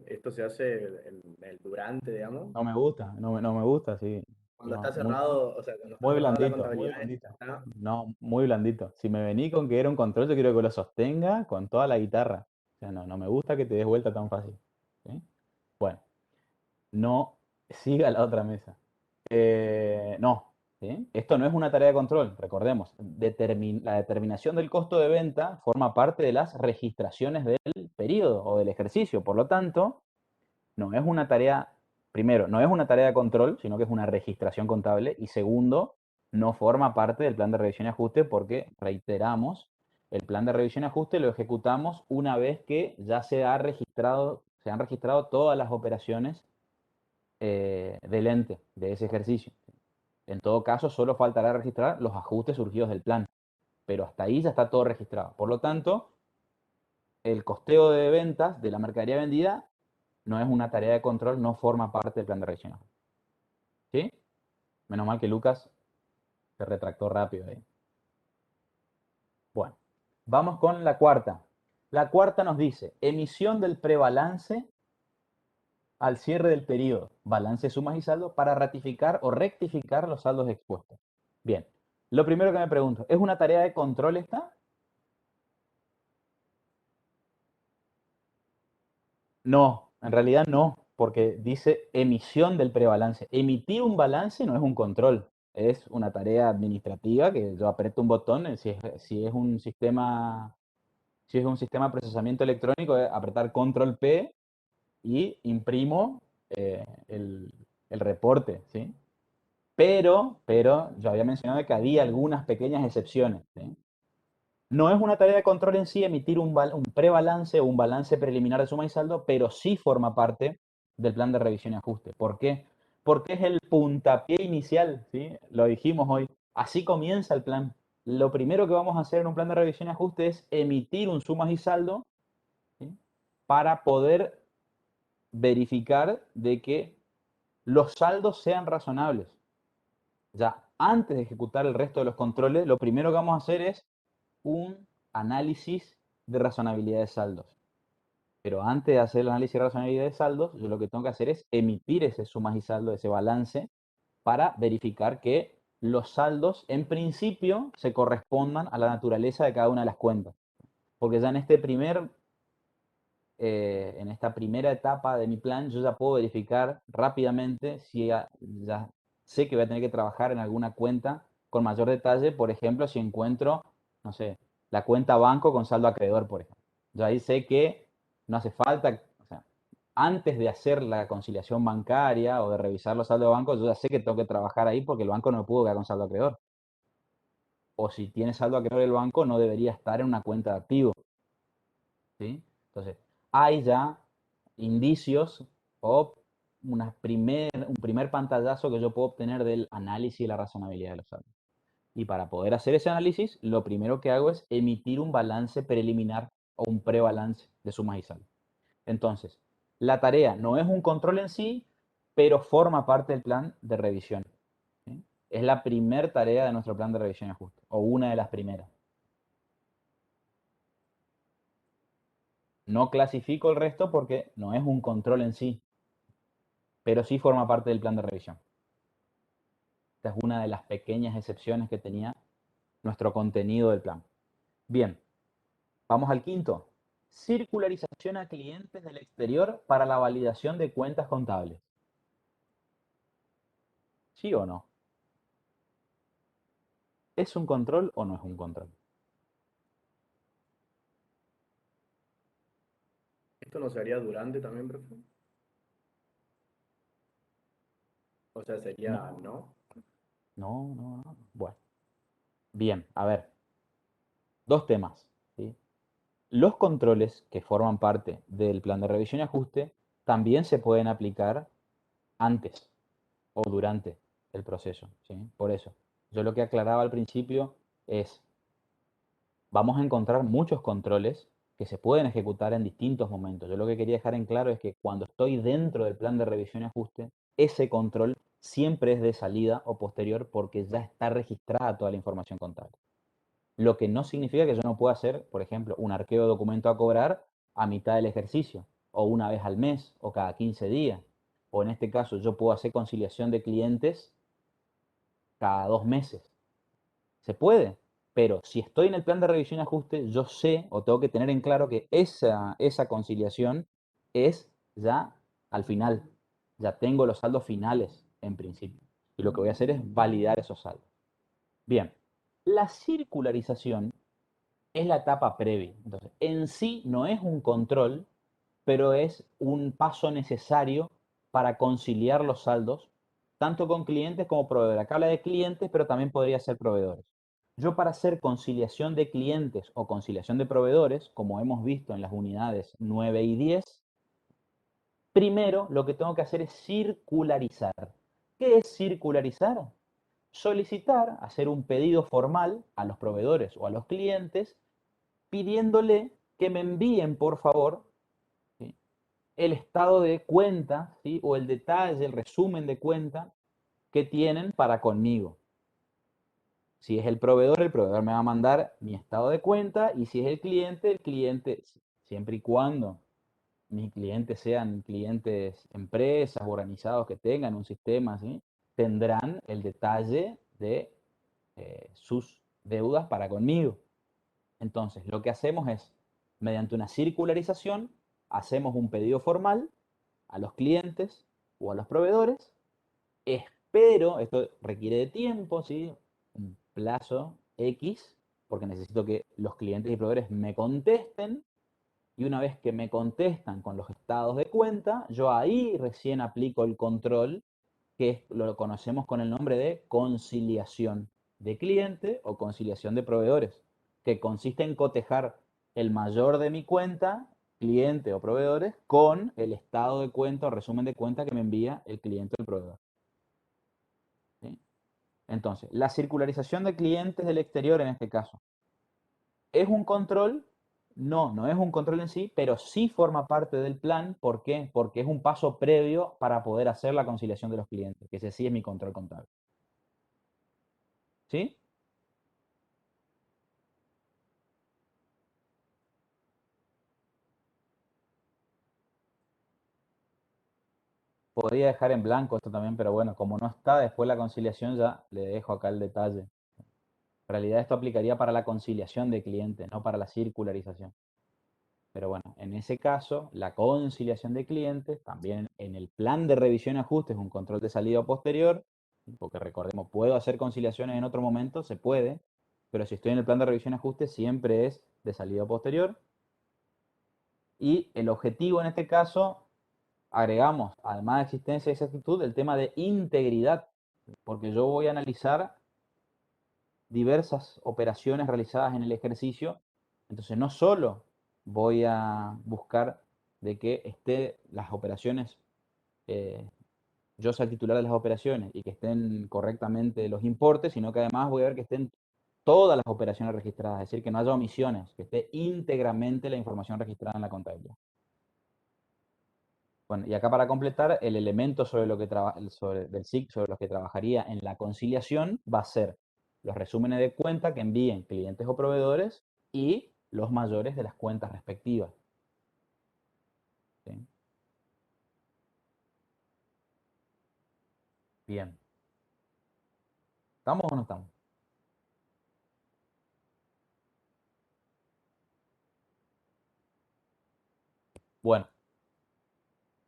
esto se hace el durante, digamos. no me gusta, no me gusta, sí. Cuando No, está cerrado, o sea, cuando está muy cerrada la blandito, muy contabilidad, blandito. está. No, muy blandito. Si me vení con que era un control, yo quiero que lo sostenga con toda la guitarra. O sea, no me gusta que te des vuelta tan fácil. ¿Sí? Bueno, no siga la otra mesa. No, ¿sí? Esto no es una tarea de control, recordemos. La determinación del costo de venta forma parte de las registraciones del periodo o del ejercicio. Por lo tanto, no es una tarea, primero, no es una tarea de control, sino que es una registración contable. Y segundo, no forma parte del plan de revisión y ajuste porque, reiteramos, el plan de revisión y ajuste lo ejecutamos una vez que ya se han registrado todas las operaciones del ente, de ese ejercicio. En todo caso, solo faltará registrar los ajustes surgidos del plan, pero hasta ahí ya está todo registrado. Por lo tanto, el costeo de ventas de la mercadería vendida no es una tarea de control, no forma parte del plan de revisión. ¿Sí? Menos mal que Lucas se retractó rápido ahí. Bueno, vamos con la cuarta. La cuarta nos dice, emisión del prebalance al cierre del periodo, balance, sumas y saldos, para ratificar o rectificar los saldos expuestos. Bien, lo primero que me pregunto, ¿es una tarea de control esta? No, en realidad no, porque dice emisión del prebalance. Emitir un balance no es un control, es una tarea administrativa que yo aprieto un botón, si es un sistema, si es un sistema de procesamiento electrónico, es apretar control P y imprimo el reporte, ¿sí? Pero yo había mencionado que había algunas pequeñas excepciones, ¿sí? No es una tarea de control en sí emitir un prebalance o un balance preliminar de suma y saldo, pero sí forma parte del plan de revisión y ajuste. ¿Por qué? Porque es el puntapié inicial, ¿sí? Lo dijimos hoy. Así comienza el plan. Lo primero que vamos a hacer en un plan de revisión y ajuste es emitir un sumas y saldo, ¿sí? Para poder verificar de que los saldos sean razonables. Ya antes de ejecutar el resto de los controles, lo primero que vamos a hacer es un análisis de razonabilidad de saldos. Pero antes de hacer el análisis de razonabilidad de saldos, yo lo que tengo que hacer es emitir ese sumas y saldos, ese balance, para verificar que los saldos en principio se correspondan a la naturaleza de cada una de las cuentas. Porque ya en esta primera etapa de mi plan, yo ya puedo verificar rápidamente si ya sé que voy a tener que trabajar en alguna cuenta con mayor detalle. Por ejemplo, si encuentro, no sé, la cuenta banco con saldo acreedor, por ejemplo. Yo ahí sé que no hace falta, o sea, antes de hacer la conciliación bancaria o de revisar los saldos de banco, yo ya sé que tengo que trabajar ahí porque el banco no me pudo quedar con saldo acreedor. O si tiene saldo acreedor el banco, no debería estar en una cuenta de activo. ¿Sí? Entonces, hay ya indicios o un primer pantallazo que yo puedo obtener del análisis y la razonabilidad de los saldos. Y para poder hacer ese análisis, lo primero que hago es emitir un balance preliminar o un prebalance de sumas y saldos. Entonces, la tarea no es un control en sí, pero forma parte del plan de revisión. ¿Sí? Es la primera tarea de nuestro plan de revisión y ajuste, o una de las primeras. No clasifico el resto porque no es un control en sí, pero sí forma parte del plan de revisión. Esta es una de las pequeñas excepciones que tenía nuestro contenido del plan. Bien, Vamos al quinto. Circularización a clientes del exterior para la validación de cuentas contables. ¿Sí o no? ¿Es un control o no es un control? ¿Esto no se haría durante también, profe? O sea, sería no. No. Bueno. Bien, a ver. Dos temas. ¿Sí? Los controles que forman parte del plan de revisión y ajuste también se pueden aplicar antes o durante el proceso. ¿Sí? Por eso, yo lo que aclaraba al principio es, vamos a encontrar muchos controles que se pueden ejecutar en distintos momentos. Yo lo que quería dejar en claro es que cuando estoy dentro del plan de revisión y ajuste, ese control siempre es de salida o posterior porque ya está registrada toda la información contable. Lo que no significa que yo no pueda hacer, por ejemplo, un arqueo de documento a cobrar a mitad del ejercicio, o una vez al mes, o cada 15 días. O en este caso, yo puedo hacer conciliación de clientes cada 2 meses. Se puede, pero si estoy en el plan de revisión y ajuste, yo sé o tengo que tener en claro que esa conciliación es ya al final. Ya tengo los saldos finales en principio. Y lo que voy a hacer es validar esos saldos. Bien, la circularización es la etapa previa. Entonces, en sí no es un control, pero es un paso necesario para conciliar los saldos, tanto con clientes como proveedores. Acá habla de clientes, pero también podría ser proveedores. Yo para hacer conciliación de clientes o conciliación de proveedores, como hemos visto en las unidades 9 y 10, primero lo que tengo que hacer es circularizar. ¿Qué es circularizar? Solicitar, hacer un pedido formal a los proveedores o a los clientes pidiéndole que me envíen, por favor, ¿sí?, el estado de cuenta, ¿sí?, o el detalle, el resumen de cuenta que tienen para conmigo. Si es el proveedor me va a mandar mi estado de cuenta, y si es el cliente, siempre y cuando mis clientes sean clientes empresas organizados que tengan un sistema, ¿sí?, tendrán el detalle de sus deudas para conmigo. Entonces, lo que hacemos es, mediante una circularización, hacemos un pedido formal a los clientes o a los proveedores. Espero, esto requiere de tiempo, ¿sí?, un plazo X, porque necesito que los clientes y proveedores me contesten. Y una vez que me contestan con los estados de cuenta, yo ahí recién aplico el control, que lo conocemos con el nombre de conciliación de cliente o conciliación de proveedores, que consiste en cotejar el mayor de mi cuenta, cliente o proveedores, con el estado de cuenta o resumen de cuenta que me envía el cliente o el proveedor. ¿Sí? Entonces, la circularización de clientes del exterior en este caso, ¿es un control? No es un control en sí, pero sí forma parte del plan. ¿Por qué? Porque es un paso previo para poder hacer la conciliación de los clientes, que ese sí es mi control contable. ¿Sí? Podría dejar en blanco esto también, pero bueno, como no está después la conciliación, ya le dejo acá el detalle. En realidad esto aplicaría para la conciliación de clientes, no para la circularización. Pero bueno, en ese caso, la conciliación de clientes, también en el plan de revisión y ajuste, es un control de salida posterior, porque recordemos, puedo hacer conciliaciones en otro momento, se puede, pero si estoy en el plan de revisión y ajuste, siempre es de salida posterior. Y el objetivo en este caso, agregamos, además de existencia de exactitud, el tema de integridad, porque yo voy a analizar diversas operaciones realizadas en el ejercicio. Entonces no solo voy a buscar de que esté las operaciones, yo sea el titular de las operaciones y que estén correctamente los importes, sino que además voy a ver que estén todas las operaciones registradas, es decir, que no haya omisiones, que esté íntegramente la información registrada en la contabilidad. Bueno, y acá para completar, el elemento sobre lo que del SIC sobre los que trabajaría en la conciliación va a ser los resúmenes de cuenta que envíen clientes o proveedores y los mayores de las cuentas respectivas. ¿Sí? Bien. ¿Estamos o no estamos? Bueno,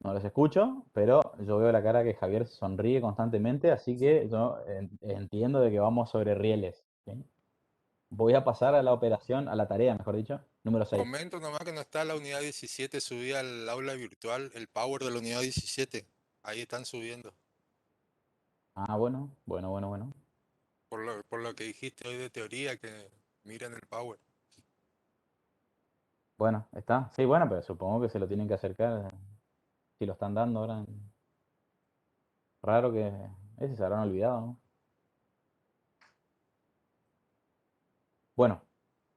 no los escucho, pero yo veo la cara que Javier sonríe constantemente, así que yo entiendo de que vamos sobre rieles. ¿Sí? Voy a pasar a la operación, a la tarea, mejor dicho, número 6. Comento nomás que no está la unidad 17 subida al aula virtual, el power de la unidad 17. Ahí están subiendo. Ah, bueno. Por lo que dijiste hoy de teoría, que miren el power. Bueno, está. Sí, bueno, pero supongo que se lo tienen que acercar. Si lo están dando ahora. Raro que ese se habrán olvidado, ¿no? Bueno,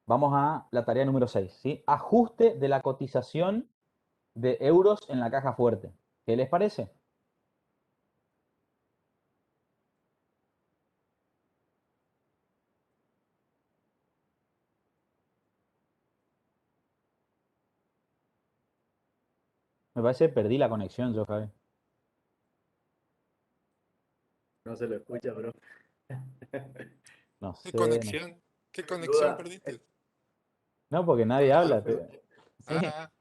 vamos a la tarea número 6, ¿sí? Ajuste de la cotización de euros en la caja fuerte. ¿Qué les parece? Me parece que perdí la conexión yo, Javi. No se lo escucha, pero No ¿Qué sé. No, conexión? ¿Qué conexión duda. perdiste? no, porque nadie No, habla. profe. Sí, Ah,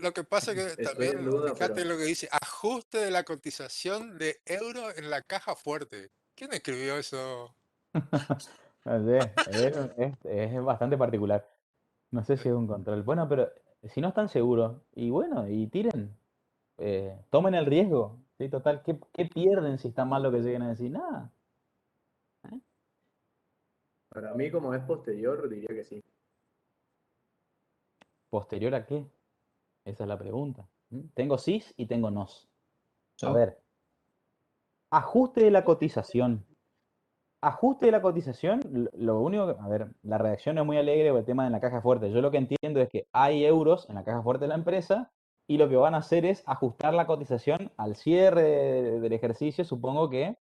lo que pasa es que Estoy en también, duda, fíjate pero lo que dice, ajuste de la cotización de euro en la caja fuerte. ¿Quién escribió eso? no sé. Es bastante particular. No sé si es un control. Bueno, pero si no están seguros, y bueno, y tiren. Tomen el riesgo. ¿Sí? Total, ¿qué pierden si está mal lo que lleguen a decir? Nada. ¿Eh? para mí, como es posterior, diría que sí. ¿Posterior a qué? Esa es la pregunta. Tengo sís y tengo nos. A Yo, ver, ajuste de la cotización. Ajuste de la cotización, lo único que, a ver, la redacción no es muy alegre por el tema de la caja fuerte. Yo lo que entiendo es que hay euros en la caja fuerte de la empresa y lo que van a hacer es ajustar la cotización al cierre del ejercicio. Supongo que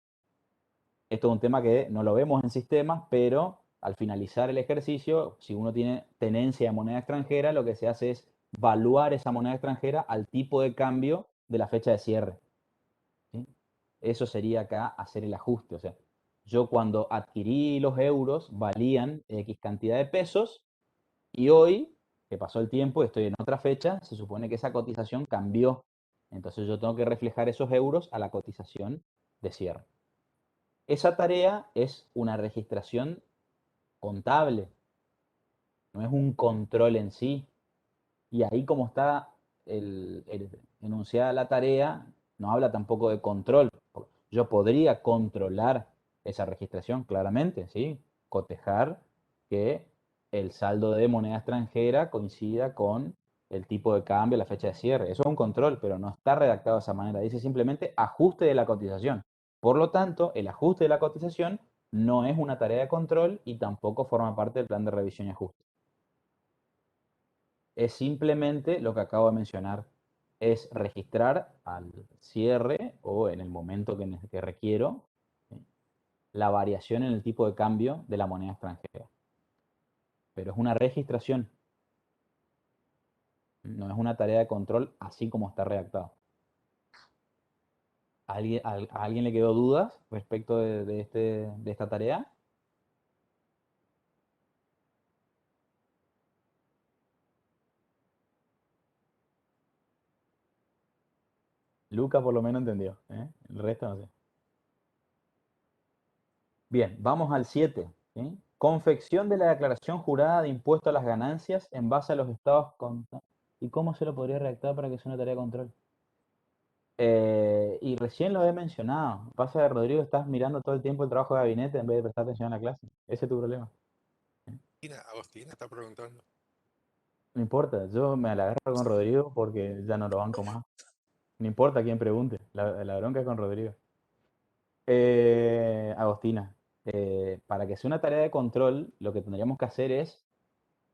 esto es un tema que no lo vemos en sistemas, pero al finalizar el ejercicio, si uno tiene tenencia de moneda extranjera, lo que se hace es valuar esa moneda extranjera al tipo de cambio de la fecha de cierre. ¿Sí? Eso sería acá hacer el ajuste. O sea, yo cuando adquirí los euros valían X cantidad de pesos y hoy, que pasó el tiempo y estoy en otra fecha, se supone que esa cotización cambió. Entonces yo tengo que reflejar esos euros a la cotización de cierre. Esa tarea es una registración contable, no es un control en sí. Y ahí como está enunciada la tarea, no habla tampoco de control. Yo podría controlar esa registración, claramente, ¿sí? Cotejar que el saldo de moneda extranjera coincida con el tipo de cambio, la fecha de cierre. Eso es un control, pero no está redactado de esa manera. Dice simplemente ajuste de la cotización. Por lo tanto, el ajuste de la cotización no es una tarea de control y tampoco forma parte del plan de revisión y ajuste. Es simplemente lo que acabo de mencionar, es registrar al cierre o en el momento que requiero, ¿sí? La variación en el tipo de cambio de la moneda extranjera. Pero es una registración, no es una tarea de control así como está redactado. ¿A alguien le quedó dudas respecto de esta tarea? Luca por lo menos entendió, ¿eh? El resto no sé. Bien, vamos al 7. ¿Sí? Confección de la declaración jurada de impuesto a las ganancias en base a los estados contables. ¿Y cómo se lo podría redactar para que sea una tarea de control? Y recién lo he mencionado. Pasa que, Rodrigo, estás mirando todo el tiempo el trabajo de gabinete en vez de prestar atención a la clase. Ese es tu problema. Agostina está preguntando. No importa, yo me la agarro con Rodrigo porque ya no lo banco más. No importa quién pregunte, la bronca es con Rodrigo. Agostina, para que sea una tarea de control, lo que tendríamos que hacer es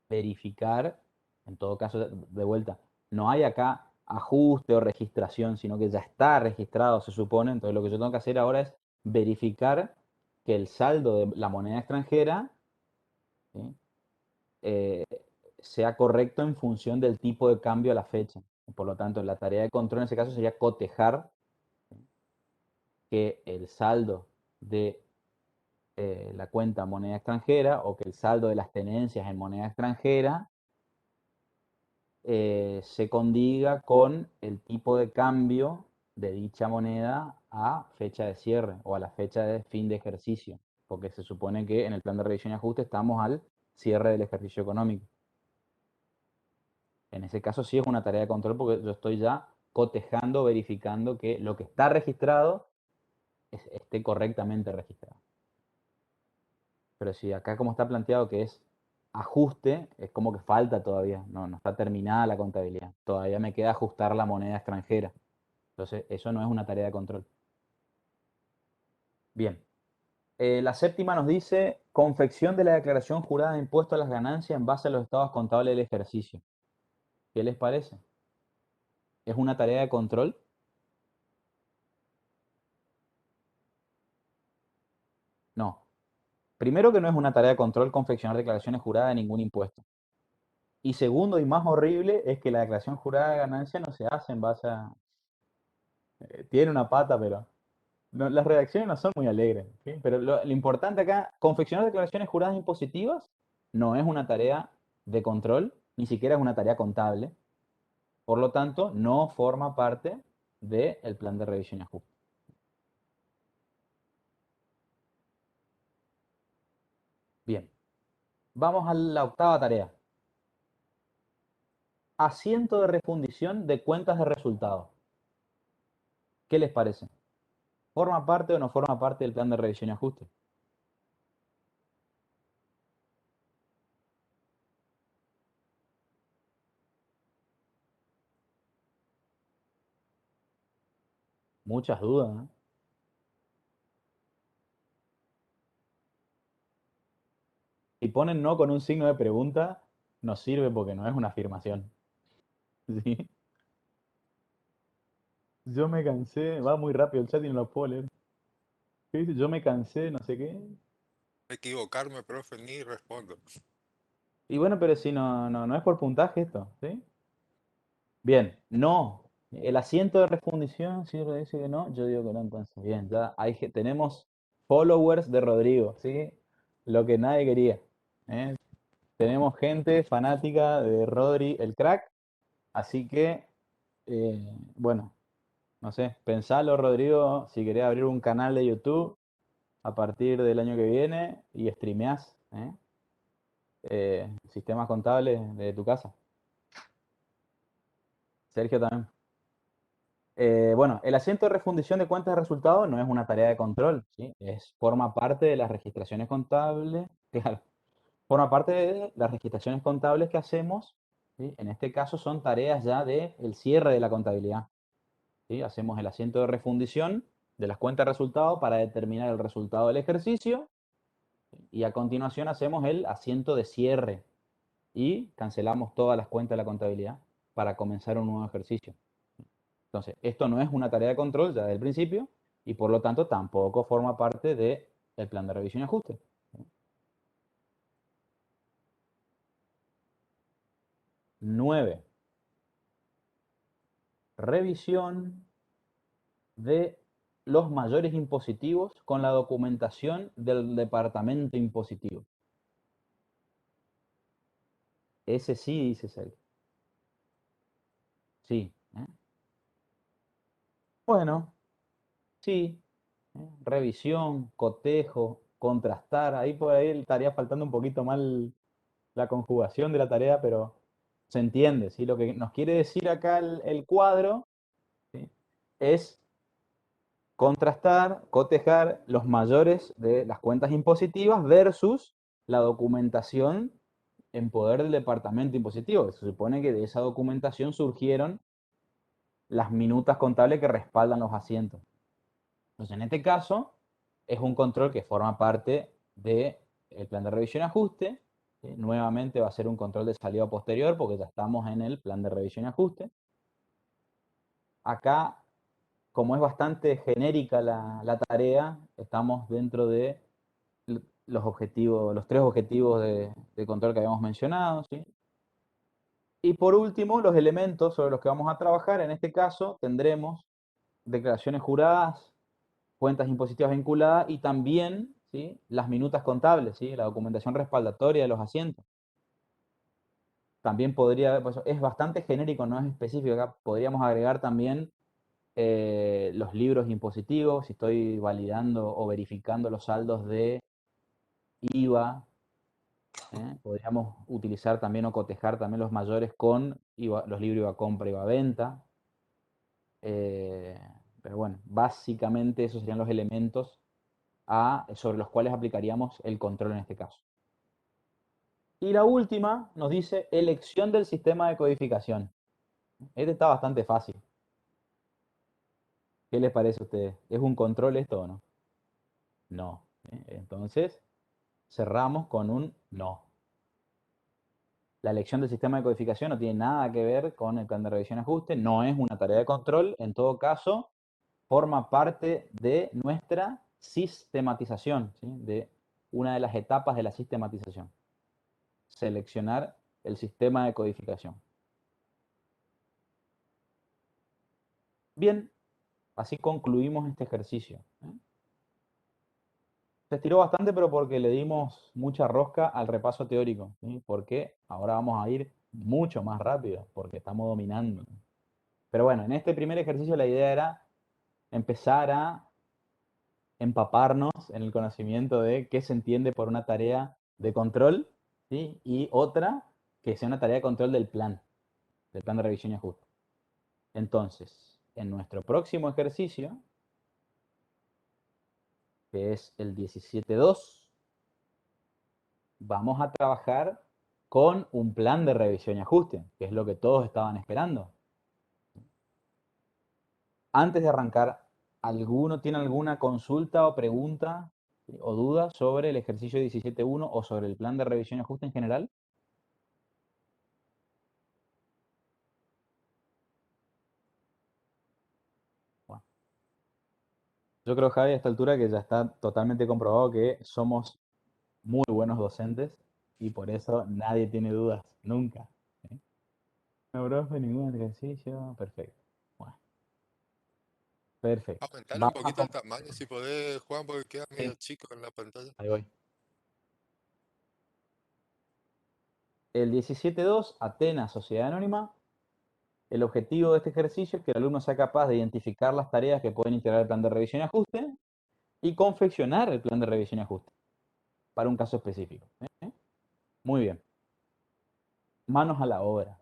verificar, en todo caso, de vuelta, no hay acá ajuste o registración, sino que ya está registrado, se supone. Entonces lo que yo tengo que hacer ahora es verificar que el saldo de la moneda extranjera, ¿sí? eh, sea correcto en función del tipo de cambio a la fecha. Por lo tanto, la tarea de control en ese caso sería cotejar, ¿sí? Que el saldo de la cuenta moneda extranjera o que el saldo de las tenencias en moneda extranjera se condiga con el tipo de cambio de dicha moneda a fecha de cierre o a la fecha de fin de ejercicio, porque se supone que en el plan de revisión y ajuste estamos al cierre del ejercicio económico. En ese caso sí es una tarea de control porque yo estoy ya cotejando, verificando que lo que está registrado esté correctamente registrado. Pero si acá como está planteado que es ajuste, es como que falta todavía, no está terminada la contabilidad. Todavía me queda ajustar la moneda extranjera. Entonces, eso no es una tarea de control. Bien. La séptima nos dice confección de la declaración jurada de impuesto a las ganancias en base a los estados contables del ejercicio. ¿Qué les parece? ¿Es una tarea de control? No. Primero que no es una tarea de control confeccionar declaraciones juradas de ningún impuesto. Y segundo y más horrible es que la declaración jurada de ganancia no se hace en base a... tiene una pata, pero... no, las redacciones no son muy alegres. ¿Sí? Pero lo importante acá, confeccionar declaraciones juradas impositivas no es una tarea de control, ni siquiera es una tarea contable. Por lo tanto, no forma parte del plan de revisión y ajuste. Bien, vamos a la octava tarea. Asiento de refundición de cuentas de resultados. ¿Qué les parece? ¿Forma parte o no forma parte del plan de revisión y ajuste? Muchas dudas, ¿eh? Si ponen no con un signo de pregunta, no sirve porque no es una afirmación. ¿Sí? Yo me cansé, va muy rápido el chat y no lo puedo leer. ¿Qué dice? Yo me cansé, no sé qué. Equivocarme, profe, ni respondo. Y bueno, pero si no es por puntaje esto, ¿sí? Bien, no. El asiento de refundición, si dice que no, yo digo que no, entonces. Bien, ya tenemos followers de Rodrigo, ¿sí? Lo que nadie quería. ¿Eh? Tenemos gente fanática de Rodri, el crack. Así que, bueno, no sé, pensalo, Rodrigo, si querés abrir un canal de YouTube a partir del año que viene y streameás sistemas contables de tu casa. Sergio también. Bueno, el asiento de refundición de cuentas de resultados no es una tarea de control, ¿sí? Forma parte de las registraciones contables, claro, forma parte de las registraciones contables que hacemos, ¿sí? En este caso son tareas ya del cierre de la contabilidad, ¿sí? Hacemos el asiento de refundición de las cuentas de resultados para determinar el resultado del ejercicio y a continuación hacemos el asiento de cierre y cancelamos todas las cuentas de la contabilidad para comenzar un nuevo ejercicio. Entonces, esto no es una tarea de control ya desde el principio y por lo tanto tampoco forma parte del plan de revisión y ajuste. 9. Revisión de los mayores impositivos con la documentación del departamento impositivo. Ese sí, dice Sergio. Sí. Bueno, sí. Revisión, cotejo, contrastar. Ahí por ahí estaría faltando un poquito mal la conjugación de la tarea, pero se entiende, ¿sí? Lo que nos quiere decir acá el cuadro, ¿sí? Es contrastar, cotejar los mayores de las cuentas impositivas versus la documentación en poder del departamento impositivo. Se supone que de esa documentación surgieron las minutas contables que respaldan los asientos. Entonces, en este caso, es un control que forma parte del plan de revisión y ajuste. Nuevamente va a ser un control de salida posterior porque ya estamos en el plan de revisión y ajuste. Acá, como es bastante genérica la tarea, estamos dentro de los objetivos, los 3 objetivos de control que habíamos mencionado, ¿sí? Y por último, los elementos sobre los que vamos a trabajar. En este caso, tendremos declaraciones juradas, cuentas impositivas vinculadas y también, ¿sí?, las minutas contables, ¿sí?, la documentación respaldatoria de los asientos. también podría, pues, es bastante genérico, no es específico. Acá podríamos agregar también los libros impositivos, si estoy validando o verificando los saldos de IVA. Podríamos utilizar también o cotejar también los mayores con los libros IVA compra, IVA venta. Pero bueno, básicamente esos serían los elementos sobre los cuales aplicaríamos el control en este caso. Y la última nos dice elección del sistema de codificación. Este está bastante fácil. ¿Qué les parece a ustedes? ¿Es un control esto o no? No. Entonces, cerramos con un no. La elección del sistema de codificación no tiene nada que ver con el plan de revisión y ajuste, no es una tarea de control, en todo caso, forma parte de nuestra sistematización, ¿sí? De una de las etapas de la sistematización. Seleccionar el sistema de codificación. Bien, así concluimos este ejercicio. Se estiró bastante, pero porque le dimos mucha rosca al repaso teórico, ¿sí? Porque ahora vamos a ir mucho más rápido, porque estamos dominando. Pero bueno, en este primer ejercicio la idea era empezar a empaparnos en el conocimiento de qué se entiende por una tarea de control, ¿sí? Y otra que sea una tarea de control del plan de revisión y ajuste. Entonces, en nuestro próximo ejercicio, que es el 17.2, vamos a trabajar con un plan de revisión y ajuste, que es lo que todos estaban esperando. Antes de arrancar, ¿alguno tiene alguna consulta o pregunta o duda sobre el ejercicio 17.1 o sobre el plan de revisión y ajuste en general? Bueno, yo creo, Javi, a esta altura que ya está totalmente comprobado que somos muy buenos docentes y por eso nadie tiene dudas, nunca. ¿Sí? No, profe, ningún ejercicio. Perfecto. Bueno, perfecto. Aumentale un Vamos a poquito el tamaño si podés, Juan, porque queda medio chico en la pantalla. Ahí voy. El 17.2, Atenas, Sociedad Anónima. El objetivo de este ejercicio es que el alumno sea capaz de identificar las tareas que pueden integrar el plan de revisión y ajuste y confeccionar el plan de revisión y ajuste para un caso específico. Muy bien. Manos a la obra.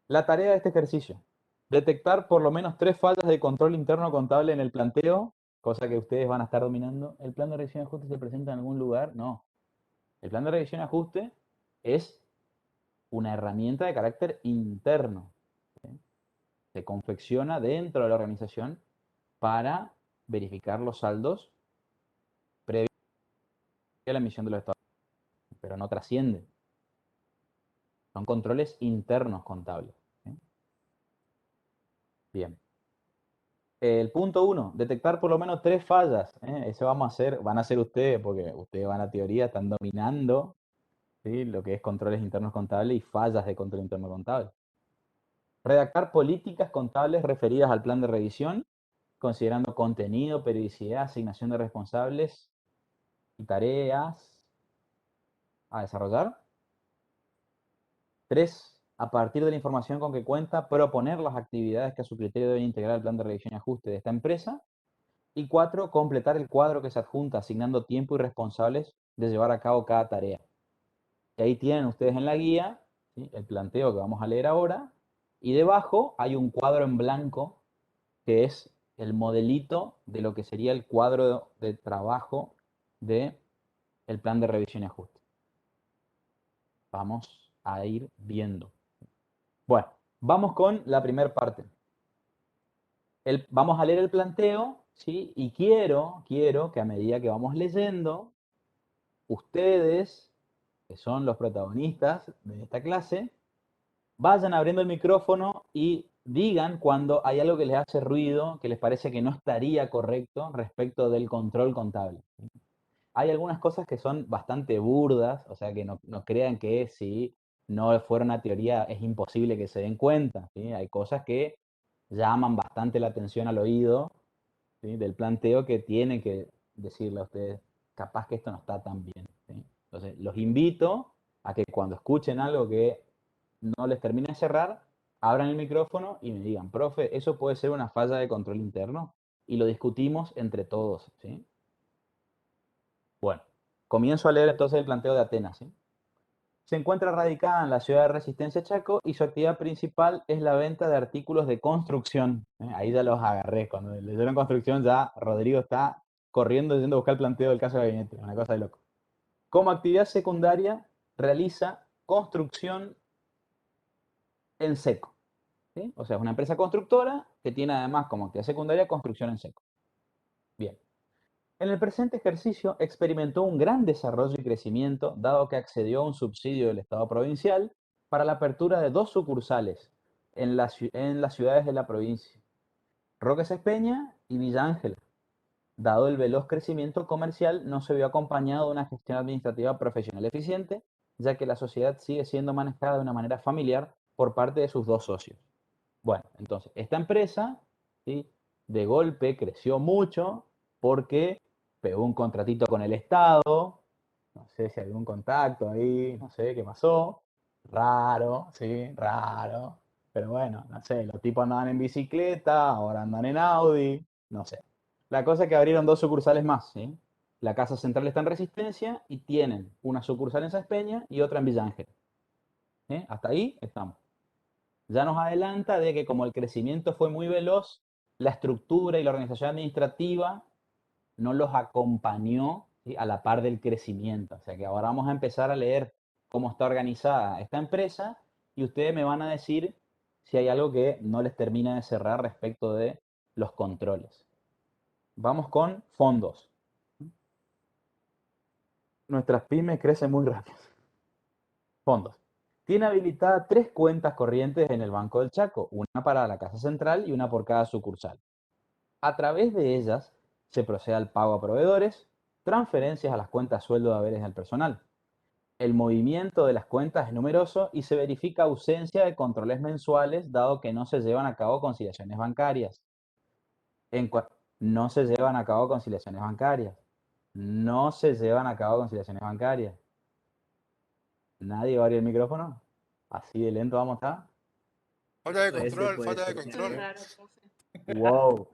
La tarea de este ejercicio: detectar por lo menos 3 faltas de control interno contable en el planteo, cosa que ustedes van a estar dominando. ¿El plan de revisión y ajuste se presenta en algún lugar? No. El plan de revisión y ajuste es una herramienta de carácter interno. ¿Sí? Se confecciona dentro de la organización para verificar los saldos previos a la emisión de los estados, pero no trasciende. Son controles internos contables. ¿Sí? Bien. El punto 1, detectar por lo menos 3 fallas. Eso van a hacer ustedes, porque ustedes van a teoría, están dominando, ¿sí? Lo que es controles internos contables y fallas de control interno contable. Redactar políticas contables referidas al plan de revisión, considerando contenido, periodicidad, asignación de responsables y tareas a desarrollar. 3, a partir de la información con que cuenta, proponer las actividades que a su criterio deben integrar el plan de revisión y ajuste de esta empresa. Y 4, completar el cuadro que se adjunta, asignando tiempo y responsables de llevar a cabo cada tarea. Y ahí tienen ustedes en la guía, ¿sí?, el planteo que vamos a leer ahora. Y debajo hay un cuadro en blanco que es el modelito de lo que sería el cuadro de trabajo del plan de revisión y ajuste. Vamos a ir viendo. Bueno, vamos con la primera parte. Vamos a leer el planteo, ¿sí? Y quiero que a medida que vamos leyendo, ustedes, que son los protagonistas de esta clase, vayan abriendo el micrófono y digan cuando hay algo que les hace ruido, que les parece que no estaría correcto respecto del control contable. Hay algunas cosas que son bastante burdas, o sea que no crean que si no fuera una teoría es imposible que se den cuenta, ¿sí? Hay cosas que llaman bastante la atención al oído, ¿sí?, del planteo, que tienen que decirle a ustedes, capaz que esto no está tan bien, ¿sí? Entonces, los invito a que cuando escuchen algo que no les termine de cerrar, abran el micrófono y me digan, profe, eso puede ser una falla de control interno, y lo discutimos entre todos, ¿sí? Bueno, comienzo a leer entonces el planteo de Atenas, ¿sí? Se encuentra radicada en la ciudad de Resistencia, Chaco, y su actividad principal es la venta de artículos de construcción. Ahí ya los agarré. Cuando leyeron construcción, ya Rodrigo está corriendo yendo a buscar el planteo del caso de gabinete. Una cosa de loco. Como actividad secundaria, realiza construcción en seco, ¿sí? O sea, es una empresa constructora que tiene además como actividad secundaria construcción en seco. Bien. En el presente ejercicio experimentó un gran desarrollo y crecimiento, dado que accedió a un subsidio del Estado provincial para la apertura de 2 sucursales en las ciudades de la provincia, Roque Sespeña y Villa Ángela. Dado el veloz crecimiento comercial, no se vio acompañado de una gestión administrativa profesional eficiente, ya que la sociedad sigue siendo manejada de una manera familiar por parte de sus 2 socios. Bueno, entonces, esta empresa, ¿sí?, de golpe creció mucho porque pegó un contratito con el Estado, no sé si hay algún contacto ahí, no sé qué pasó, raro, sí, raro, pero bueno, no sé, los tipos andaban en bicicleta, ahora andan en Audi, no sé. La cosa es que abrieron 2 sucursales más, ¿sí? La casa central está en Resistencia y tienen una sucursal en Sáenz Peña y otra en Villa Ángel. ¿Sí? Hasta ahí estamos. Ya nos adelanta de que como el crecimiento fue muy veloz, la estructura y la organización administrativa no los acompañó, ¿sí?, a la par del crecimiento. O sea que ahora vamos a empezar a leer cómo está organizada esta empresa y ustedes me van a decir si hay algo que no les termina de cerrar respecto de los controles. Vamos con fondos. Nuestras pymes crecen muy rápido. Fondos. Tiene habilitadas 3 cuentas corrientes en el Banco del Chaco, una para la casa central y una por cada sucursal. A través de ellas se procede al pago a proveedores, transferencias a las cuentas sueldo de haberes del personal. El movimiento de las cuentas es numeroso y se verifica ausencia de controles mensuales, dado que no se llevan a cabo conciliaciones bancarias. No se llevan a cabo conciliaciones bancarias. No se llevan a cabo conciliaciones bancarias. ¿Nadie va a abrir el micrófono? ¿Así de lento vamos a estar? Falta de Ese control, puede falta de ser. control. Raro, profe. Wow.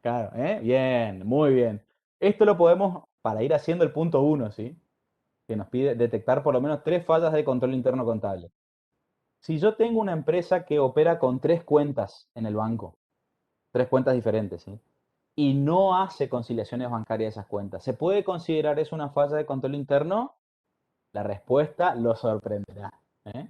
Claro, ¿eh? Bien, muy bien. Esto lo podemos, para ir haciendo el punto 1, ¿sí?, que nos pide detectar por lo menos 3 fallas de control interno contable. Si yo tengo una empresa que opera con 3 cuentas en el banco, 3 cuentas diferentes, ¿sí?, y no hace conciliaciones bancarias de esas cuentas, ¿se puede considerar eso una falla de control interno? La respuesta lo sorprenderá, ¿eh?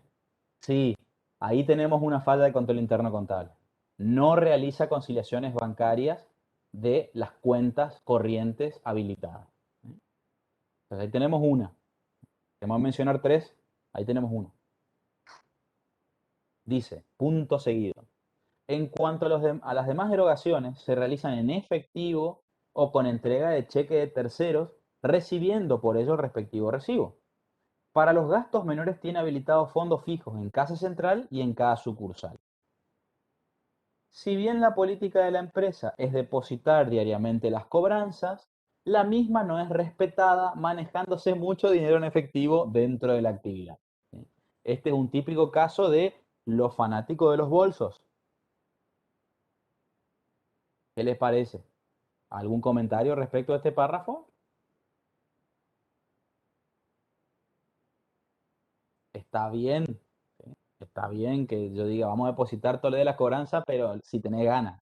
Sí, ahí tenemos una falla de control interno contable. No realiza conciliaciones bancarias de las cuentas corrientes habilitadas. Entonces ahí tenemos una. Vamos a mencionar 3, ahí tenemos una. Dice, punto seguido. En cuanto a las demás erogaciones, se realizan en efectivo o con entrega de cheque de terceros, recibiendo por ello el respectivo recibo. Para los gastos menores tiene habilitados fondos fijos en casa central y en cada sucursal. Si bien la política de la empresa es depositar diariamente las cobranzas, la misma no es respetada, manejándose mucho dinero en efectivo dentro de la actividad. Este es un típico caso de los fanáticos de los bolsos. ¿Qué les parece? ¿Algún comentario respecto a este párrafo? Está bien, ¿sí? Está bien que yo diga, vamos a depositar todo lo de las cobranzas, pero si tenés ganas.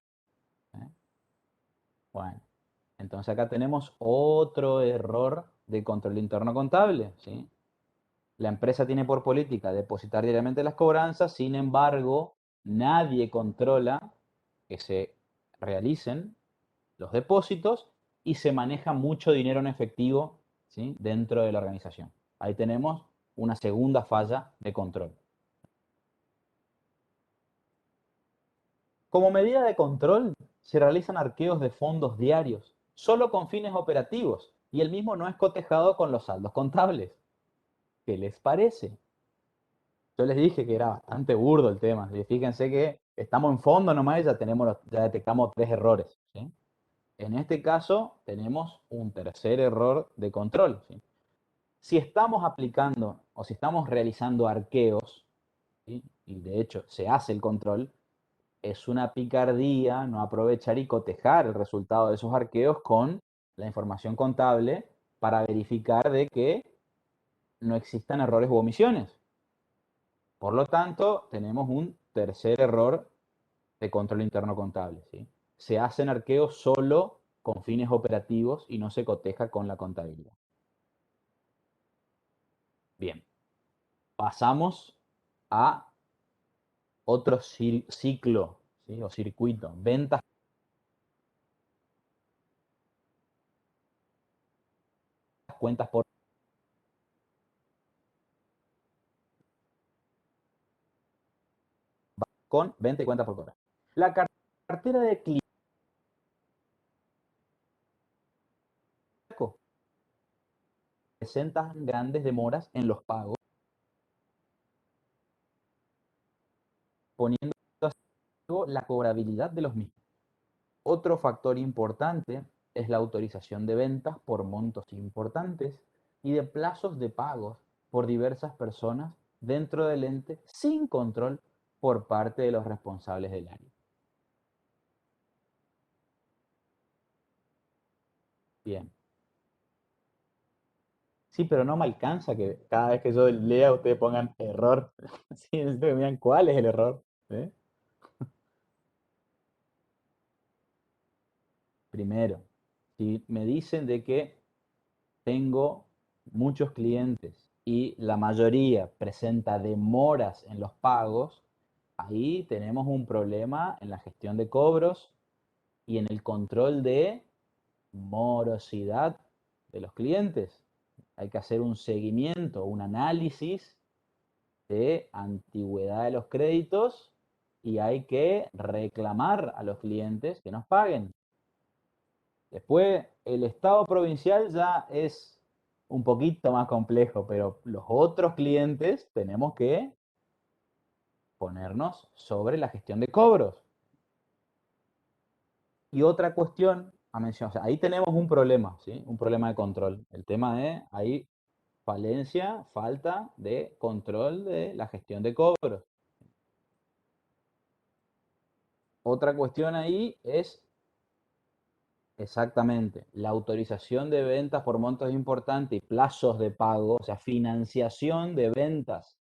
¿Eh? Bueno, entonces acá tenemos otro error de control interno contable, ¿sí? La empresa tiene por política depositar diariamente las cobranzas, sin embargo, nadie controla que se realicen los depósitos y se maneja mucho dinero en efectivo, ¿sí?, dentro de la organización. Ahí tenemos una segunda falla de control. Como medida de control, se realizan arqueos de fondos diarios, solo con fines operativos, y el mismo no es cotejado con los saldos contables. ¿Qué les parece? Yo les dije que era bastante burdo el tema. Y fíjense que estamos en fondo nomás y ya detectamos 3 errores, ¿sí? En este caso tenemos un tercer error de control, ¿sí? Si estamos aplicando o si estamos realizando arqueos, ¿sí?, y de hecho se hace el control, es una picardía no aprovechar y cotejar el resultado de esos arqueos con la información contable para verificar de que no existan errores u omisiones. Por lo tanto, tenemos un tercer error de control interno contable, ¿sí? Se hacen arqueos solo con fines operativos y no se coteja con la contabilidad. Bien, pasamos a otro ciclo, ¿sí? O circuito, ventas, cuentas por con venta y cuentas por cobrar. La cartera de clientes presenta grandes demoras en los pagos, poniendo a riesgo la cobrabilidad de los mismos. Otro factor importante es la autorización de ventas por montos importantes y de plazos de pagos por diversas personas dentro del ente sin control por parte de los responsables del área. Bien. Sí, pero no me alcanza que cada vez que yo lea ustedes pongan error. Sí, necesito que me digan cuál es el error. ¿Eh? Primero, si me dicen de que tengo muchos clientes y la mayoría presenta demoras en los pagos, ahí tenemos un problema en la gestión de cobros y en el control de morosidad de los clientes. Hay que hacer un seguimiento, un análisis de antigüedad de los créditos y hay que reclamar a los clientes que nos paguen. Después, el Estado provincial ya es un poquito más complejo, pero los otros clientes tenemos que ponernos sobre la gestión de cobros. Y otra cuestión a mencionar, o sea, ahí tenemos un problema, ¿sí? Un problema de control. El tema de ahí falencia, falta de control de la gestión de cobros. Otra cuestión ahí es exactamente la autorización de ventas por montos importantes y plazos de pago, o sea, financiación de ventas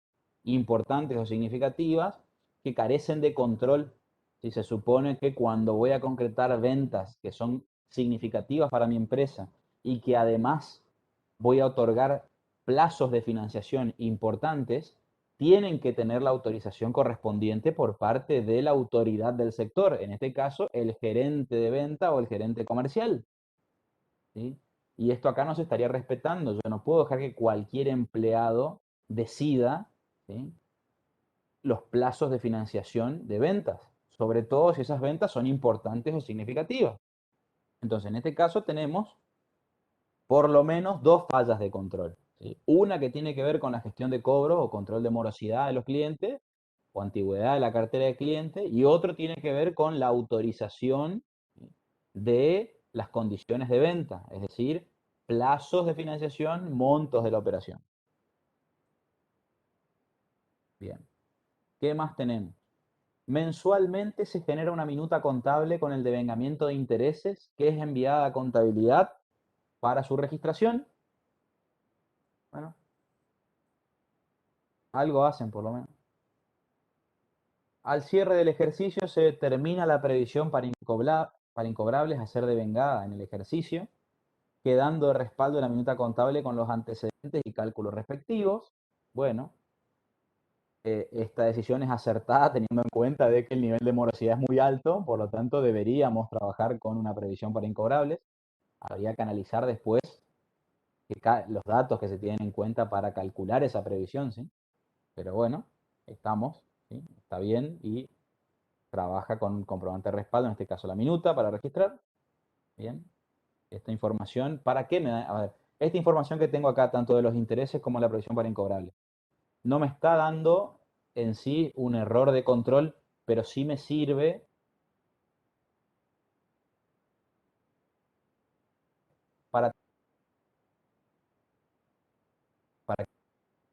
importantes o significativas que carecen de control. Si se supone que cuando voy a concretar ventas que son significativas para mi empresa y que además voy a otorgar plazos de financiación importantes, tienen que tener la autorización correspondiente por parte de la autoridad del sector, en este caso el gerente de venta o el gerente comercial, ¿sí? Y esto acá no se estaría respetando. Yo no puedo dejar que cualquier empleado decida, ¿sí?, los plazos de financiación de ventas, sobre todo si esas ventas son importantes o significativas. Entonces, en este caso tenemos por lo menos dos fallas de control, ¿sí? Una que tiene que ver con la gestión de cobro o control de morosidad de los clientes o antigüedad de la cartera de cliente, y otro tiene que ver con la autorización, ¿sí?, de las condiciones de venta, es decir, plazos de financiación, montos de la operación. Bien, ¿qué más tenemos? Mensualmente se genera una minuta contable con el devengamiento de intereses que es enviada a contabilidad para su registración. Bueno, algo hacen por lo menos. Al cierre del ejercicio se determina la previsión para incobrables a ser devengada en el ejercicio, quedando de respaldo la minuta contable con los antecedentes y cálculos respectivos. Bueno, esta decisión es acertada teniendo en cuenta de que el nivel de morosidad es muy alto, por lo tanto deberíamos trabajar con una previsión para incobrables. Habría que analizar después los datos que se tienen en cuenta para calcular esa previsión, ¿sí? Pero bueno, estamos, ¿sí? Está bien y trabaja con un comprobante de respaldo, en este caso la minuta, para registrar. Bien, esta información, ¿para qué me da? A ver, esta información que tengo acá, tanto de los intereses como la previsión para incobrable, no me está dando en sí un error de control, pero sí me sirve para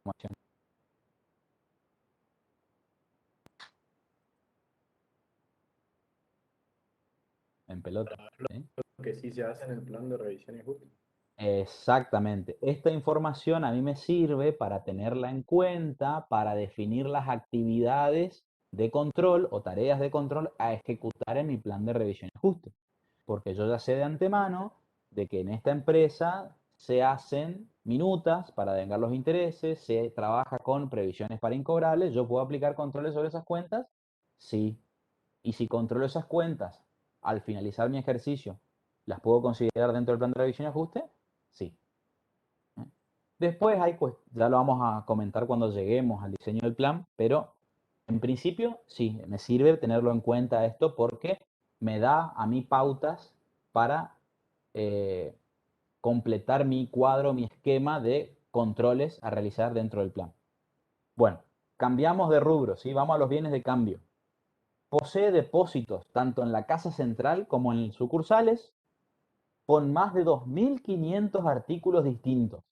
información. en pelota. ¿sí? Lo que sí se hace en el plan de revisión y ajuste. Exactamente. Esta información a mí me sirve para tenerla en cuenta, para definir las actividades de control o tareas de control a ejecutar en mi plan de revisión y ajuste. Porque yo ya sé de antemano de que en esta empresa se hacen minutas para devengar los intereses, se trabaja con previsiones para incobrables, yo puedo aplicar controles sobre esas cuentas, sí. Y si controlo esas cuentas al finalizar mi ejercicio, ¿las puedo considerar dentro del plan de revisión y ajuste? Sí. Después hay, pues, ya lo vamos a comentar cuando lleguemos al diseño del plan, pero en principio sí, me sirve tenerlo en cuenta esto porque me da a mí pautas para completar mi cuadro, mi esquema de controles a realizar dentro del plan. Bueno, cambiamos de rubro, ¿sí? Vamos a los bienes de cambio. Posee depósitos tanto en la casa central como en sucursales con más de 2.500 artículos distintos.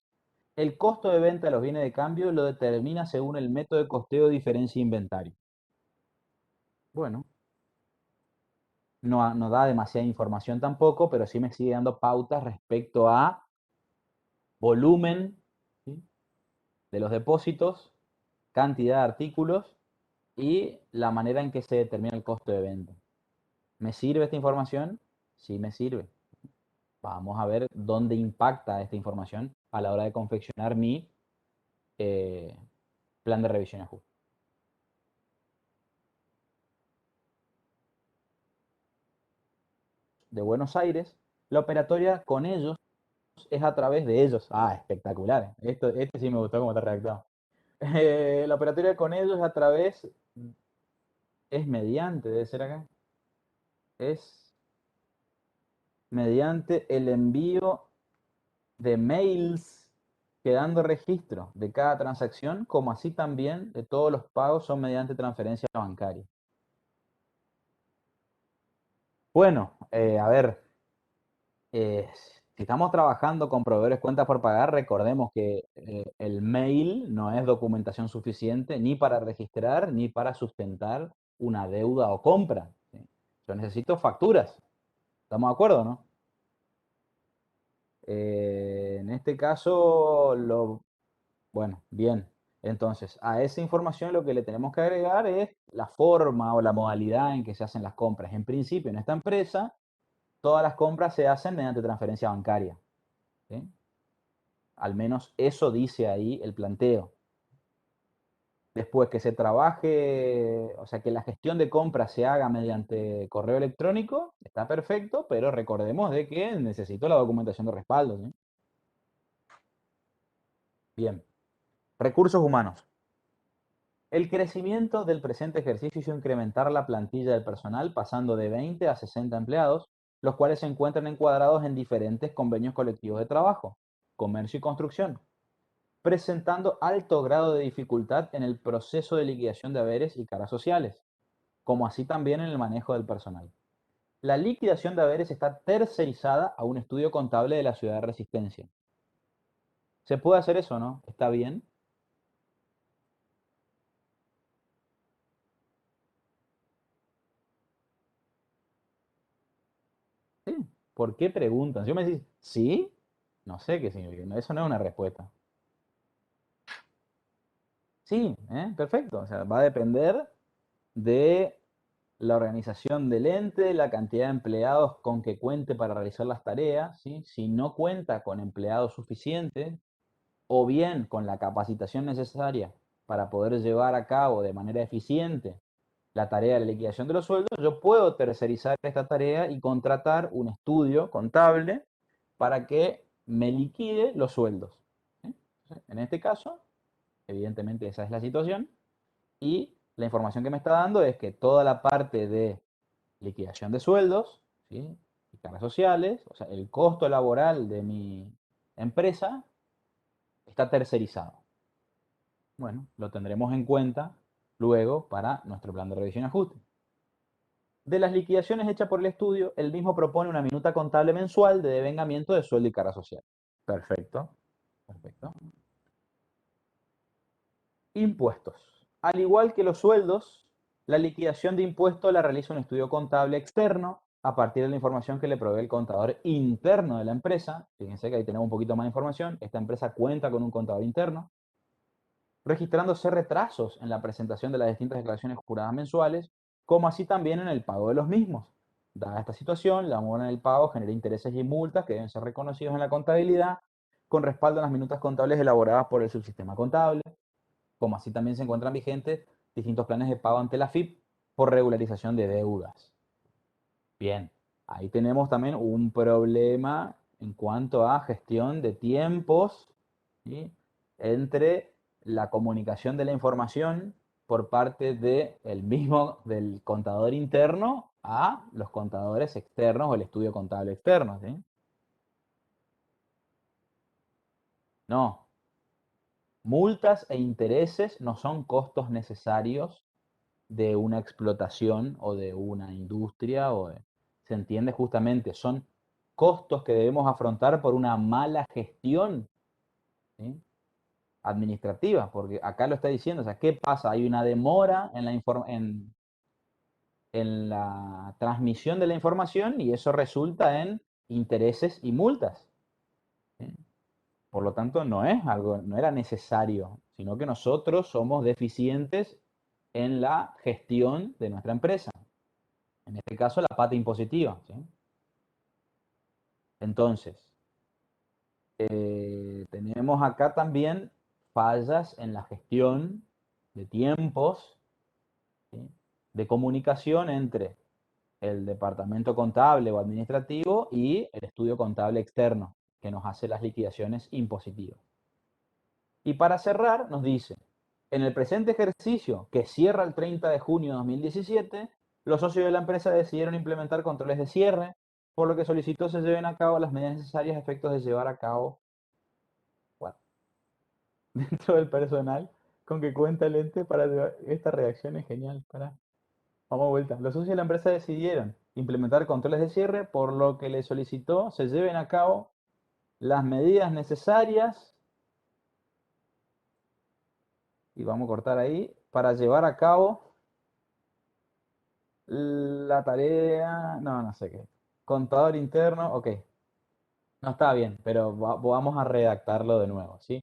El costo de venta de los bienes de cambio lo determina según el método de costeo de diferencia inventario. Bueno, no da demasiada información tampoco, pero sí me sigue dando pautas respecto a volumen, ¿sí? de los depósitos, cantidad de artículos y la manera en que se determina el costo de venta. ¿Me sirve esta información? Sí, me sirve. Vamos a ver dónde impacta esta información a la hora de confeccionar mi plan de revisión y ajuste. De Buenos Aires, la operatoria con ellos es a través de ellos. Ah, espectacular. Este sí me gustó cómo está redactado. La operatoria con ellos a través, es mediante, debe ser acá. Es mediante el envío de mails quedando registro de cada transacción, como así también de todos los pagos son mediante transferencia bancaria. Bueno, a ver, si estamos trabajando con proveedores cuentas por pagar, recordemos que el mail no es documentación suficiente ni para registrar ni para sustentar una deuda o compra. ¿sí? Yo necesito facturas. ¿Estamos de acuerdo, no? En este caso, bueno, bien. Entonces, a esa información lo que le tenemos que agregar es la forma o la modalidad en que se hacen las compras. En principio, en esta empresa, todas las compras se hacen mediante transferencia bancaria. ¿sí? Al menos eso dice ahí el planteo. Después que se trabaje, o sea, que la gestión de compras se haga mediante correo electrónico, está perfecto, pero recordemos de que necesito la documentación de respaldo. ¿sí? Bien. Recursos humanos. El crecimiento del presente ejercicio hizo incrementar la plantilla del personal pasando de 20 a 60 empleados, los cuales se encuentran encuadrados en diferentes convenios colectivos de trabajo, comercio y construcción, presentando alto grado de dificultad en el proceso de liquidación de haberes y caras sociales, como así también en el manejo del personal. La liquidación de haberes está tercerizada a un estudio contable de la ciudad de Resistencia. ¿Se puede hacer eso, no? ¿Está bien? Sí. ¿Por qué preguntan? Si yo me decís, ¿sí? No sé qué significa. Eso no es una respuesta. Sí, perfecto. O sea, va a depender de la organización del ente, la cantidad de empleados con que cuente para realizar las tareas, ¿sí? Si no cuenta con empleados suficientes o bien con la capacitación necesaria para poder llevar a cabo de manera eficiente la tarea de la liquidación de los sueldos, yo puedo tercerizar esta tarea y contratar un estudio contable para que me liquide los sueldos. ¿sí? En este caso, evidentemente esa es la situación y la información que me está dando es que toda la parte de liquidación de sueldos, ¿sí? y cargas sociales, o sea, el costo laboral de mi empresa está tercerizado. Bueno, lo tendremos en cuenta luego para nuestro plan de revisión y ajuste. De las liquidaciones hechas por el estudio, el mismo propone una minuta contable mensual de devengamiento de sueldo y carga social. Perfecto, perfecto. Impuestos. Al igual que los sueldos, la liquidación de impuestos la realiza un estudio contable externo a partir de la información que le provee el contador interno de la empresa. Fíjense que ahí tenemos un poquito más de información. Esta empresa cuenta con un contador interno, registrándose retrasos en la presentación de las distintas declaraciones juradas mensuales, como así también en el pago de los mismos. Dada esta situación, la demora en el pago genera intereses y multas que deben ser reconocidos en la contabilidad, con respaldo en las minutas contables elaboradas por el subsistema contable, como así también se encuentran vigentes distintos planes de pago ante la FIP por regularización de deudas. Bien, ahí tenemos también un problema en cuanto a gestión de tiempos, ¿sí?, entre la comunicación de la información por parte del contador interno a los contadores externos o el estudio contable externo, ¿sí? No, multas e intereses no son costos necesarios de una explotación o de una industria, se entiende justamente, son costos que debemos afrontar por una mala gestión, ¿sí?, administrativa, porque acá lo está diciendo, o sea, ¿qué pasa? Hay una demora en la transmisión de la información y eso resulta en intereses y multas, ¿sí? Por lo tanto, no era necesario, sino que nosotros somos deficientes en la gestión de nuestra empresa. En este caso, la pata impositiva, ¿sí? Entonces, tenemos acá también fallas en la gestión de tiempos, ¿sí?, de comunicación entre el departamento contable o administrativo y el estudio contable externo, que nos hace las liquidaciones impositivas. Y para cerrar, nos dice, en el presente ejercicio, que cierra el 30 de junio de 2017, los socios de la empresa decidieron implementar controles de cierre, por lo que solicitó se lleven a cabo las medidas necesarias a efectos de llevar a cabo, bueno, dentro del personal con que cuenta el ente para llevar esta redacción es genial. Vamos a vuelta. Los socios de la empresa decidieron implementar controles de cierre, por lo que le solicitó se lleven a cabo las medidas necesarias, y vamos a cortar ahí, para llevar a cabo la tarea, no sé qué, contador interno, ok, no está bien, pero vamos a redactarlo de nuevo, ¿sí?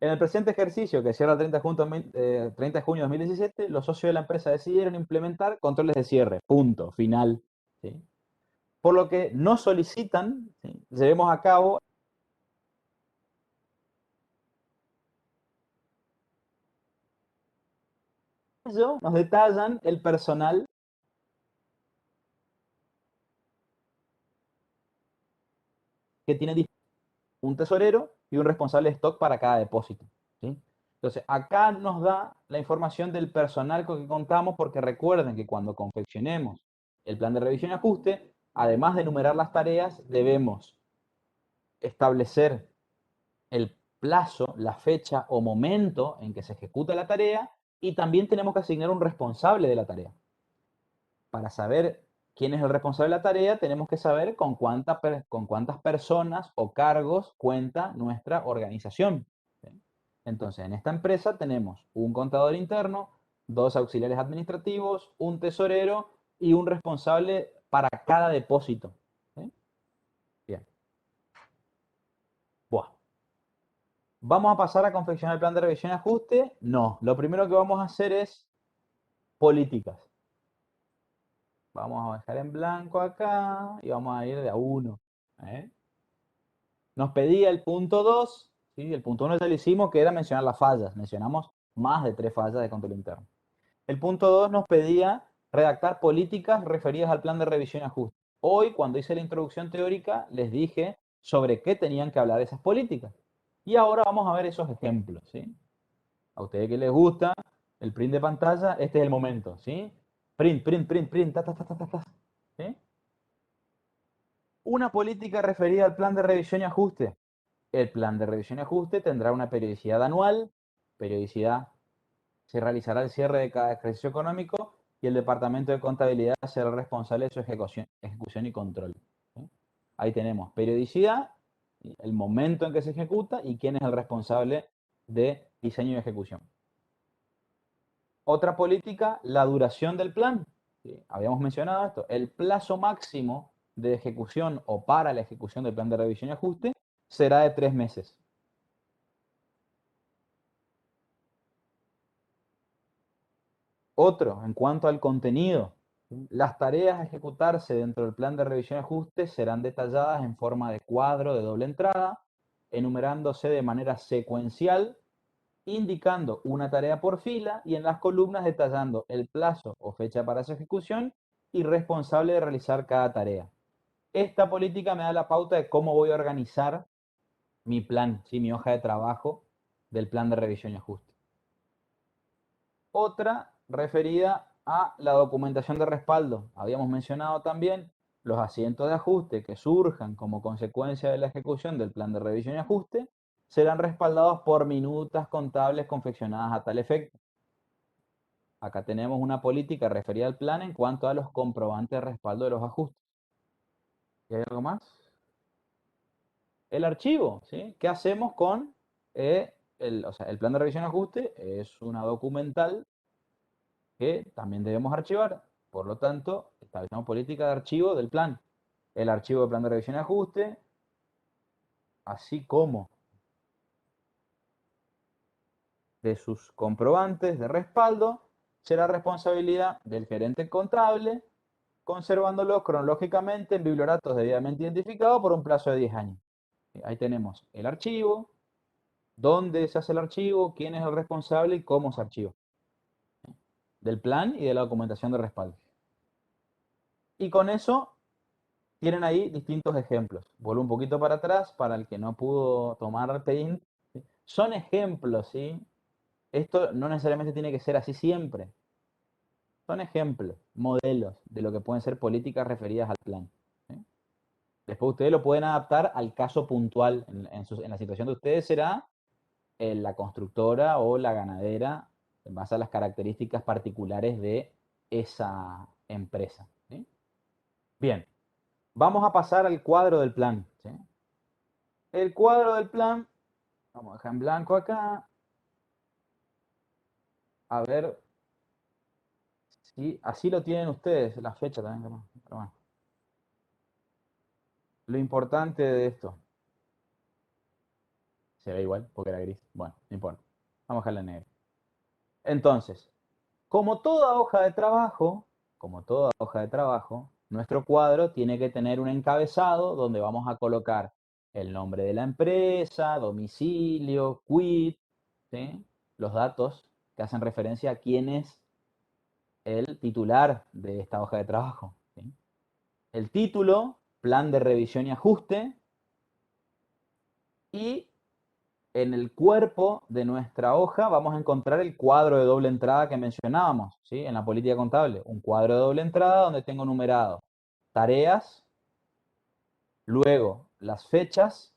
En el presente ejercicio, que cierra el 30 de junio de 2017, los socios de la empresa decidieron implementar controles de cierre, punto, final, ¿sí? Por lo que nos solicitan, ¿sí?, llevemos a cabo nos detallan el personal que tiene un tesorero y un responsable de stock para cada depósito, ¿sí? Entonces, acá nos da la información del personal con que contamos, porque recuerden que cuando confeccionemos el plan de revisión y ajuste, además de enumerar las tareas, debemos establecer el plazo, la fecha o momento en que se ejecuta la tarea, y también tenemos que asignar un responsable de la tarea. Para saber quién es el responsable de la tarea, tenemos que saber con cuántas personas o cargos cuenta nuestra organización, ¿sí? Entonces, en esta empresa tenemos un contador interno, 2 auxiliares administrativos, un tesorero y un responsable para cada depósito, ¿sí? Bien. Buah. ¿Vamos a pasar a confeccionar el plan de revisión y ajuste? No. Lo primero que vamos a hacer es políticas. Vamos a dejar en blanco acá y vamos a ir de a uno, ¿eh? Nos pedía el punto 2, ¿sí? El punto 1 ya lo hicimos, que era mencionar las fallas. Mencionamos más de 3 fallas de control interno. El punto 2 nos pedía redactar políticas referidas al plan de revisión y ajuste. Hoy, cuando hice la introducción teórica, les dije sobre qué tenían que hablar esas políticas. Y ahora vamos a ver esos ejemplos, ¿sí? A ustedes que les gusta el print de pantalla, este es el momento, ¿sí? Print, ta, ta, ta, ta, ta, ta, ¿sí? Una política referida al plan de revisión y ajuste. El plan de revisión y ajuste tendrá una periodicidad anual. Periodicidad, se realizará el cierre de cada ejercicio económico y el departamento de contabilidad será el responsable de su ejecución y control, ¿sí? Ahí tenemos periodicidad, el momento en que se ejecuta y quién es el responsable de diseño y ejecución. Otra política, la duración del plan. ¿sí? Habíamos mencionado esto. El plazo máximo de ejecución o para la ejecución del plan de revisión y ajuste será de 3 meses. Otro, en cuanto al contenido, las tareas a ejecutarse dentro del plan de revisión y ajuste serán detalladas en forma de cuadro de doble entrada, enumerándose de manera secuencial, indicando una tarea por fila y en las columnas detallando el plazo o fecha para su ejecución y responsable de realizar cada tarea. Esta política me da la pauta de cómo voy a organizar mi plan, ¿sí? Mi hoja de trabajo del plan de revisión y ajuste. Otra referida a la documentación de respaldo. Habíamos mencionado también los asientos de ajuste que surjan como consecuencia de la ejecución del plan de revisión y ajuste serán respaldados por minutas contables confeccionadas a tal efecto. Acá tenemos una política referida al plan en cuanto a los comprobantes de respaldo de los ajustes. ¿Y hay algo más? El archivo, ¿sí? ¿Qué hacemos con el plan de revisión y ajuste? Es una documental que también debemos archivar. Por lo tanto, establecemos política de archivo del plan. El archivo de plan de revisión y ajuste, así como de sus comprobantes de respaldo, será responsabilidad del gerente contable, conservándolos cronológicamente en biblioratos debidamente identificados por un plazo de 10 años. Ahí tenemos el archivo, dónde se hace el archivo, quién es el responsable y cómo se archiva. Del plan y de la documentación de respaldo. Y con eso tienen ahí distintos ejemplos. Vuelvo un poquito para atrás para el que no pudo tomar Paint. Son ejemplos, ¿sí? Esto no necesariamente tiene que ser así siempre. Son ejemplos, modelos de lo que pueden ser políticas referidas al plan. ¿Sí? Después ustedes lo pueden adaptar al caso puntual. En la situación de ustedes será la constructora o la ganadera en base a las características particulares de esa empresa. ¿Sí? Bien, vamos a pasar al cuadro del plan. ¿Sí? El cuadro del plan, vamos a dejar en blanco acá. A ver si así lo tienen ustedes, la fecha también. Pero bueno. Lo importante de esto, se ve igual porque era gris. Bueno, no importa. Vamos a dejarla en negro. Entonces, como toda hoja de trabajo, nuestro cuadro tiene que tener un encabezado donde vamos a colocar el nombre de la empresa, domicilio, quit, ¿sí? Los datos que hacen referencia a quién es el titular de esta hoja de trabajo. ¿Sí? El título, plan de revisión y ajuste, y en el cuerpo de nuestra hoja vamos a encontrar el cuadro de doble entrada que mencionábamos, ¿sí? En la política contable. Un cuadro de doble entrada donde tengo numerado tareas, luego las fechas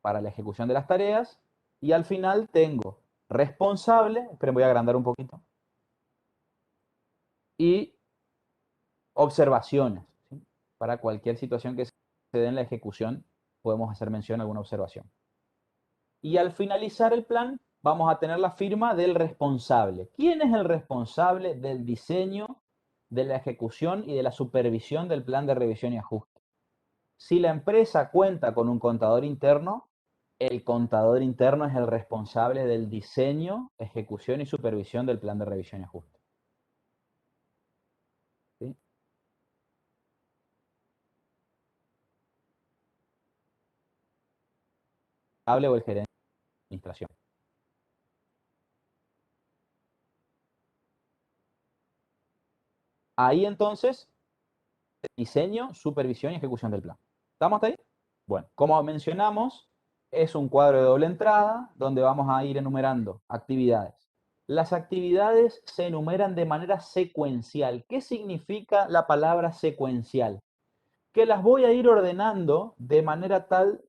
para la ejecución de las tareas y al final tengo responsable, esperen, voy a agrandar un poquito, y observaciones. ¿Sí? Para cualquier situación que se dé en la ejecución podemos hacer mención a alguna observación. Y al finalizar el plan vamos a tener la firma del responsable. ¿Quién es el responsable del diseño, de la ejecución y de la supervisión del plan de revisión y ajuste? Si la empresa cuenta con un contador interno, el contador interno es el responsable del diseño, ejecución y supervisión del plan de revisión y ajuste. ¿Sí? O el gerente de administración. Ahí entonces, diseño, supervisión y ejecución del plan. ¿Estamos hasta ahí? Bueno, como mencionamos, es un cuadro de doble entrada donde vamos a ir enumerando actividades. Las actividades se enumeran de manera secuencial. ¿Qué significa la palabra secuencial? Que las voy a ir ordenando de manera tal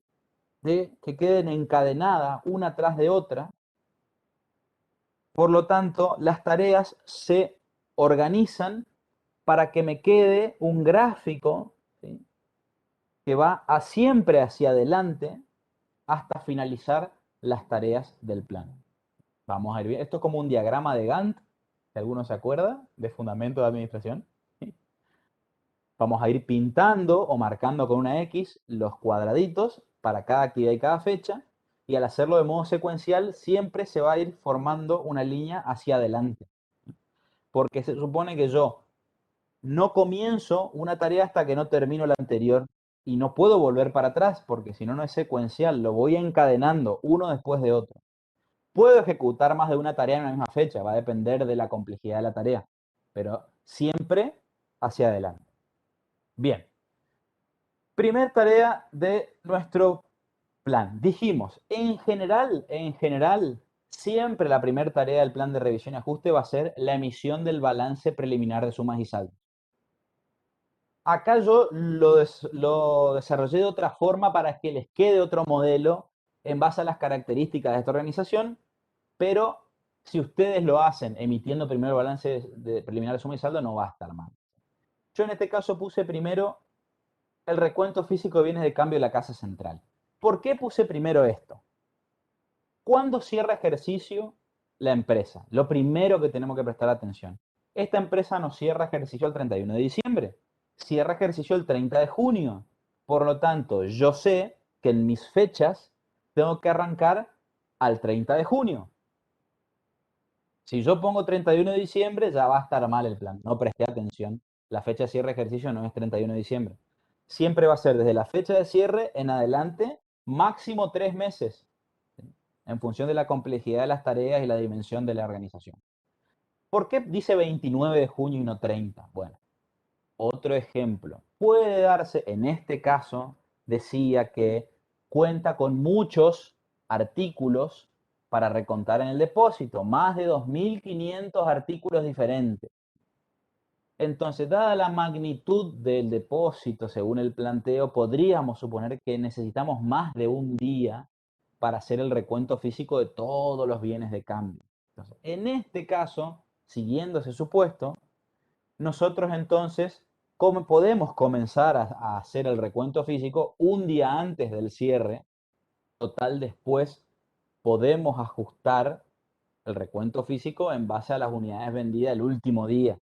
de que queden encadenadas una tras de otra. Por lo tanto, las tareas se organizan para que me quede un gráfico, ¿sí? Que va siempre hacia adelante hasta finalizar las tareas del plan. Vamos a ir bien. Esto es como un diagrama de Gantt, si alguno se acuerda, de fundamento de administración. Vamos a ir pintando o marcando con una X los cuadraditos para cada actividad y cada fecha, y al hacerlo de modo secuencial siempre se va a ir formando una línea hacia adelante. Porque se supone que yo no comienzo una tarea hasta que no termino la anterior y no puedo volver para atrás porque si no, no es secuencial, lo voy encadenando uno después de otro. Puedo ejecutar más de una tarea en una misma fecha, va a depender de la complejidad de la tarea, pero siempre hacia adelante. Bien, primer tarea de nuestro plan. Dijimos, en general, siempre la primera tarea del plan de revisión y ajuste va a ser la emisión del balance preliminar de sumas y saldos. Acá yo lo desarrollé de otra forma para que les quede otro modelo en base a las características de esta organización, pero si ustedes lo hacen emitiendo primero el balance preliminar de suma y saldo, no va a estar mal. Yo en este caso puse primero el recuento físico de bienes de cambio de la casa central. ¿Por qué puse primero esto? ¿Cuándo cierra ejercicio la empresa? Lo primero que tenemos que prestar atención. Esta empresa no cierra ejercicio el 31 de diciembre, cierra ejercicio el 30 de junio. Por lo tanto, yo sé que en mis fechas tengo que arrancar al 30 de junio. Si yo pongo 31 de diciembre, ya va a estar mal el plan. No presté atención. La fecha de cierre de ejercicio no es 31 de diciembre. Siempre va a ser desde la fecha de cierre en adelante, máximo 3 meses, en función de la complejidad de las tareas y la dimensión de la organización. ¿Por qué dice 29 de junio y no 30? Bueno, otro ejemplo. Puede darse, en este caso, decía que cuenta con muchos artículos para recontar en el depósito, más de 2.500 artículos diferentes. Entonces, dada la magnitud del depósito, según el planteo, podríamos suponer que necesitamos más de un día para hacer el recuento físico de todos los bienes de cambio. Entonces, en este caso, siguiendo ese supuesto, nosotros entonces podemos comenzar a hacer el recuento físico un día antes del cierre. Total, después podemos ajustar el recuento físico en base a las unidades vendidas el último día.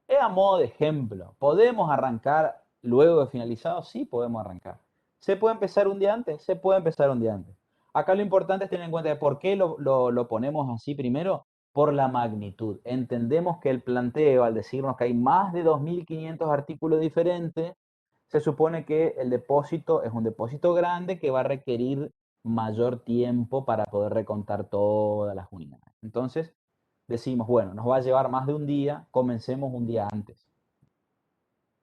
Es a modo de ejemplo. ¿Podemos arrancar luego de finalizado? Sí, podemos arrancar. ¿Se puede empezar un día antes? Se puede empezar un día antes. Acá lo importante es tener en cuenta de por qué lo ponemos así primero. Por la magnitud. Entendemos que el planteo, al decirnos que hay más de 2.500 artículos diferentes, se supone que el depósito es un depósito grande que va a requerir mayor tiempo para poder recontar todas las unidades. Entonces, decimos, bueno, nos va a llevar más de un día, comencemos un día antes.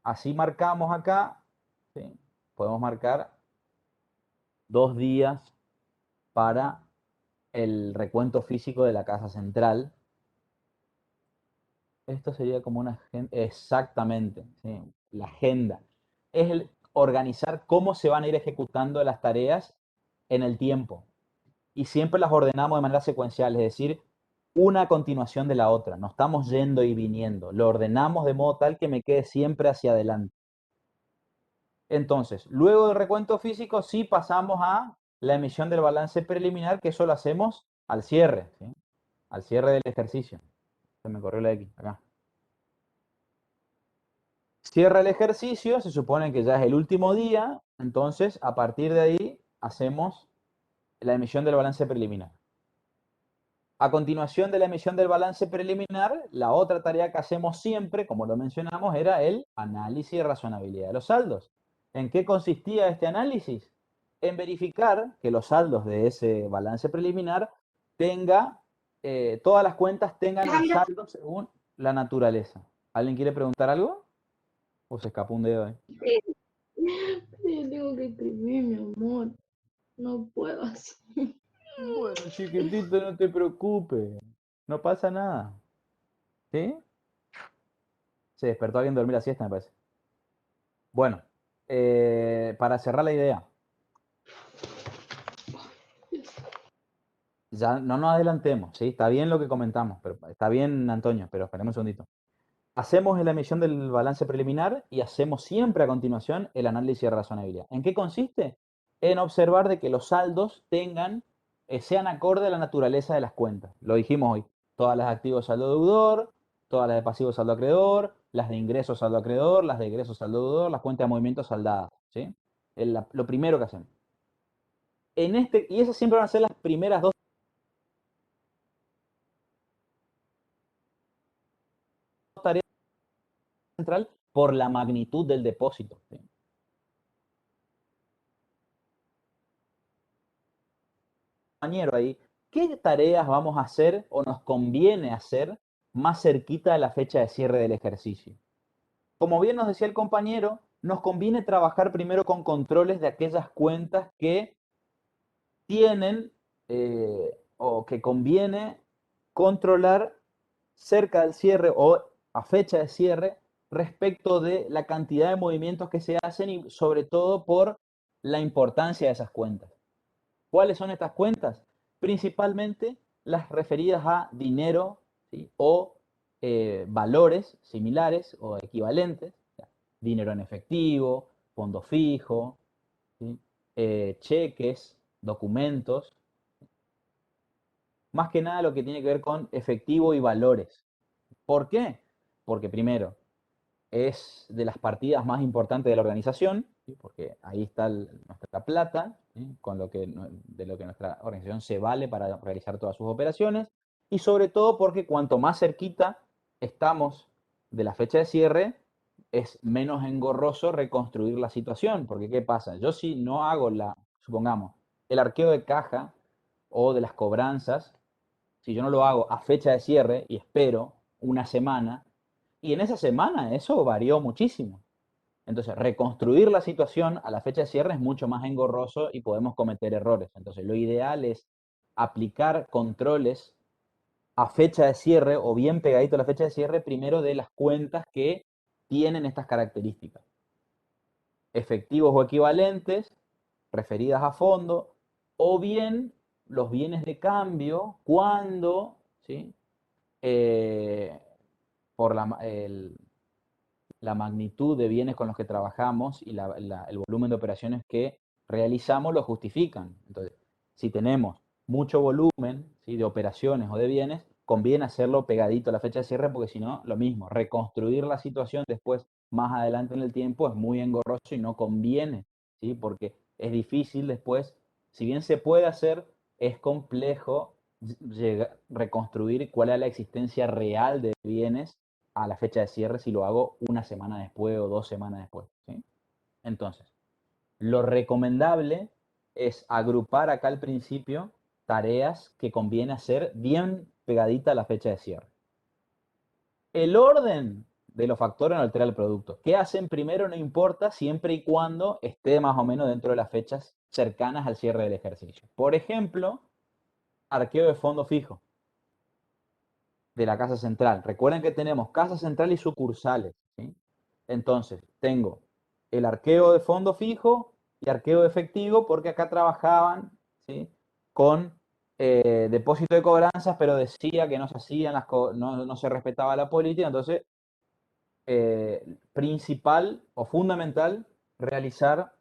Así marcamos acá, ¿sí? Podemos marcar 2 días para el recuento físico de la casa central. Esto sería como una agenda, exactamente, ¿sí? La agenda. Es el organizar cómo se van a ir ejecutando las tareas en el tiempo. Y siempre las ordenamos de manera secuencial, es decir, una a continuación de la otra. No estamos yendo y viniendo. Lo ordenamos de modo tal que me quede siempre hacia adelante. Entonces, luego del recuento físico, sí pasamos a la emisión del balance preliminar, que eso lo hacemos al cierre, ¿sí? Al cierre del ejercicio. Se me corrió la X acá. Cierra el ejercicio, se supone que ya es el último día, entonces a partir de ahí hacemos la emisión del balance preliminar. A continuación de la emisión del balance preliminar, la otra tarea que hacemos siempre, como lo mencionamos, era el análisis de razonabilidad de los saldos. ¿En qué consistía este análisis? En verificar que los saldos de ese balance preliminar todas las cuentas tengan el saldo según la naturaleza. ¿Alguien quiere preguntar algo? ¿O se escapó un dedo ahí? Yo tengo que escribir, mi amor. No puedo así. Bueno, chiquitito, no te preocupes. No pasa nada. ¿Sí? Se despertó alguien a dormir la siesta, me parece. Bueno, para cerrar la idea. Ya no nos adelantemos, ¿sí? Está bien lo que comentamos, pero está bien, Antonio, pero esperemos un segundito. Hacemos la emisión del balance preliminar y hacemos siempre a continuación el análisis de razonabilidad. ¿En qué consiste? En observar de que los saldos sean acorde a la naturaleza de las cuentas. Lo dijimos hoy. Todas las de activos saldo deudor, todas las de pasivos saldo acreedor, las de ingreso saldo acreedor, las de egreso saldo deudor, las cuentas de movimiento saldadas, ¿sí? Lo primero que hacemos. Y esas siempre van a ser las primeras dos tareas central por la magnitud del depósito, ¿sí? Compañero ahí, ¿qué tareas vamos a hacer o nos conviene hacer más cerquita de la fecha de cierre del ejercicio? Como bien nos decía el compañero, nos conviene trabajar primero con controles de aquellas cuentas que tienen o que conviene controlar cerca del cierre o a fecha de cierre respecto de la cantidad de movimientos que se hacen y sobre todo por la importancia de esas cuentas. ¿Cuáles son estas cuentas? Principalmente las referidas a dinero, ¿sí? O valores similares o equivalentes, dinero en efectivo, fondo fijo, ¿sí? Cheques, documentos, más que nada lo que tiene que ver con efectivo y valores. ¿Por qué? Porque primero, es de las partidas más importantes de la organización, ¿sí? Porque ahí está nuestra plata, ¿sí? De lo que nuestra organización se vale para realizar todas sus operaciones, y sobre todo porque cuanto más cerquita estamos de la fecha de cierre, es menos engorroso reconstruir la situación, porque ¿qué pasa? Yo si no hago supongamos, el arqueo de caja o de las cobranzas, si yo no lo hago a fecha de cierre y espero una semana, y en esa semana eso varió muchísimo. Entonces, reconstruir la situación a la fecha de cierre es mucho más engorroso y podemos cometer errores. Entonces, lo ideal es aplicar controles a fecha de cierre o bien pegadito a la fecha de cierre primero de las cuentas que tienen estas características. Efectivos o equivalentes, referidas a fondo, o bien los bienes de cambio cuando, ¿sí? Por la magnitud de bienes con los que trabajamos y el volumen de operaciones que realizamos lo justifican. Entonces, si tenemos mucho volumen, ¿sí? De operaciones o de bienes, conviene hacerlo pegadito a la fecha de cierre porque si no, lo mismo, reconstruir la situación después, más adelante en el tiempo, es muy engorroso y no conviene, ¿sí? Porque es difícil después, si bien se puede hacer, es complejo reconstruir cuál es la existencia real de bienes a la fecha de cierre si lo hago una semana después o 2 semanas después, ¿sí? Entonces, lo recomendable es agrupar acá al principio tareas que conviene hacer bien pegadita a la fecha de cierre. El orden de los factores no altera el producto. ¿Qué hacen primero? No importa siempre y cuando esté más o menos dentro de las fechas cercanas al cierre del ejercicio. Por ejemplo, arqueo de fondo fijo de la casa central. Recuerden que tenemos casa central y sucursales, ¿sí? Entonces, tengo el arqueo de fondo fijo y arqueo de efectivo porque acá trabajaban, ¿sí? Con depósito de cobranzas, pero decía que no se hacían no se respetaba la política. Entonces, principal o fundamental realizar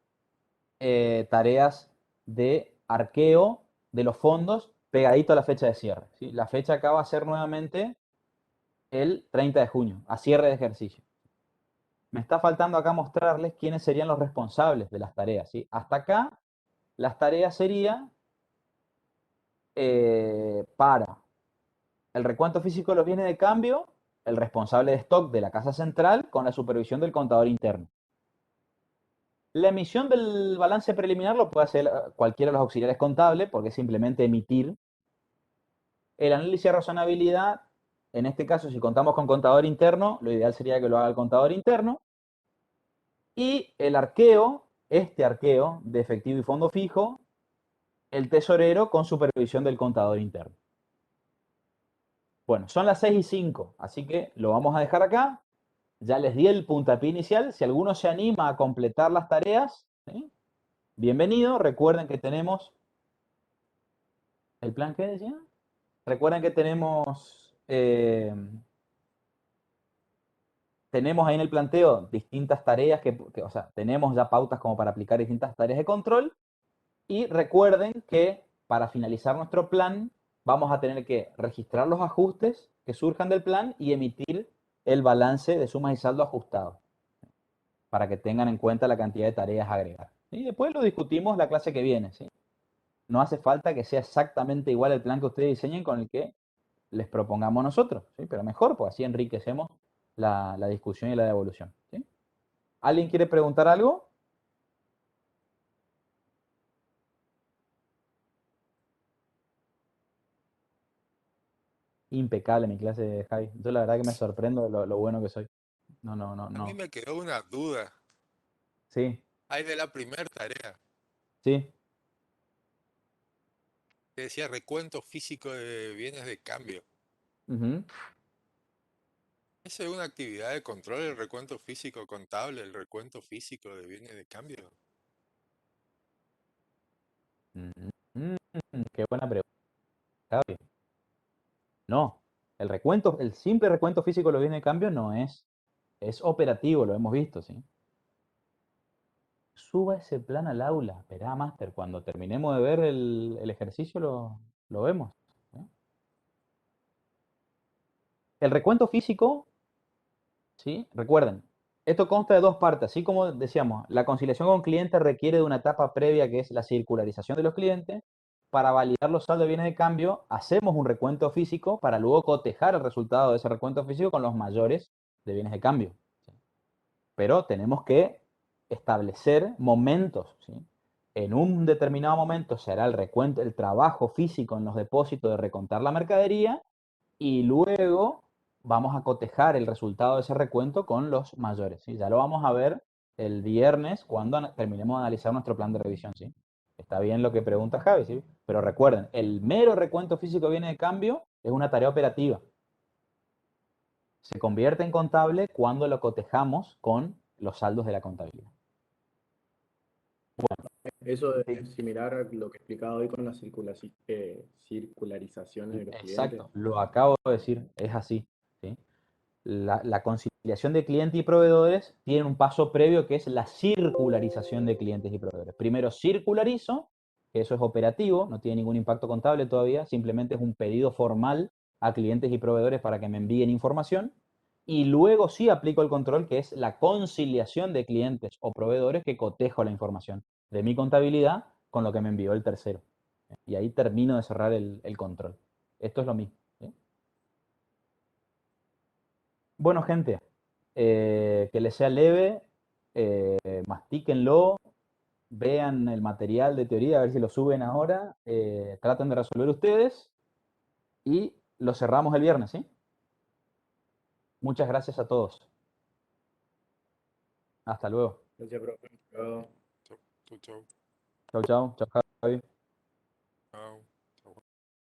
tareas de arqueo de los fondos pegadito a la fecha de cierre, ¿sí? La fecha acá va a ser nuevamente el 30 de junio, a cierre de ejercicio. Me está faltando acá mostrarles quiénes serían los responsables de las tareas, ¿sí? Hasta acá, las tareas serían para el recuento físico de los bienes de cambio, el responsable de stock de la casa central con la supervisión del contador interno. La emisión del balance preliminar lo puede hacer cualquiera de los auxiliares contables porque es simplemente emitir. El análisis de razonabilidad, en este caso, si contamos con contador interno, lo ideal sería que lo haga el contador interno. Y el arqueo, este arqueo de efectivo y fondo fijo, el tesorero con supervisión del contador interno. Bueno, son las 6:05, así que lo vamos a dejar acá. Ya les di el puntapié inicial. Si alguno se anima a completar las tareas, ¿sí? Bienvenido. Recuerden que tenemos... ¿El plan qué decía? Recuerden que tenemos ahí en el planteo distintas tareas o sea, tenemos ya pautas como para aplicar distintas tareas de control. Y recuerden que para finalizar nuestro plan vamos a tener que registrar los ajustes que surjan del plan y emitir el balance de sumas y saldo ajustado, para que tengan en cuenta la cantidad de tareas a agregar. Y después lo discutimos la clase que viene, ¿sí? No hace falta que sea exactamente igual el plan que ustedes diseñen con el que les propongamos nosotros, ¿sí? Pero mejor, pues así enriquecemos la discusión y la devolución, ¿sí? ¿Alguien quiere preguntar algo? Impecable mi clase de Javi. Yo la verdad que me sorprendo de lo bueno que soy. No. A mí me quedó una duda. Sí, Hay de la primera tarea, sí. que decía recuento físico de bienes de cambio. Ujú. ¿Eso es una actividad de control, el recuento físico contable, el recuento físico de bienes de cambio? Mm, qué buena pregunta, Javi. No, el simple recuento físico de los bienes de cambio no es operativo, lo hemos visto, ¿sí? Suba ese plan al aula. Esperá, Máster, cuando terminemos de ver el ejercicio lo vemos, ¿sí? El recuento físico, ¿sí? Recuerden, esto consta de dos partes. Así como decíamos, la conciliación con cliente requiere de una etapa previa que es la circularización de los clientes. Para validar los saldos de bienes de cambio, hacemos un recuento físico para luego cotejar el resultado de ese recuento físico con los mayores de bienes de cambio, ¿sí? Pero tenemos que establecer momentos, ¿sí? En un determinado momento será el recuento, el trabajo físico en los depósitos de recontar la mercadería y luego vamos a cotejar el resultado de ese recuento con los mayores, ¿sí? Ya lo vamos a ver el viernes cuando terminemos de analizar nuestro plan de revisión, ¿sí? Está bien lo que pregunta Javi, ¿sí? Pero recuerden, el mero recuento físico viene de cambio es una tarea operativa. Se convierte en contable cuando lo cotejamos con los saldos de la contabilidad. Eso Sí. es similar a lo que explicaba hoy con las circularizaciones de los clientes. Exacto, lo acabo de decir, es así, ¿sí? La conciliación de clientes y proveedores tiene un paso previo que es la circularización de clientes y proveedores. Primero circularizo, que eso es operativo, no tiene ningún impacto contable todavía, simplemente es un pedido formal a clientes y proveedores para que me envíen información. Y luego sí aplico el control, que es la conciliación de clientes o proveedores que cotejo la información de mi contabilidad con lo que me envió el tercero. Y ahí termino de cerrar el control. Esto es lo mismo, ¿sí? Bueno, gente, que les sea leve, mastíquenlo, vean el material de teoría, a ver si lo suben ahora, traten de resolver ustedes y lo cerramos el viernes, ¿sí? Muchas gracias a todos. Hasta luego. Gracias, profe. Chao. Chau, chau. Chau, chau. Chau, Javi.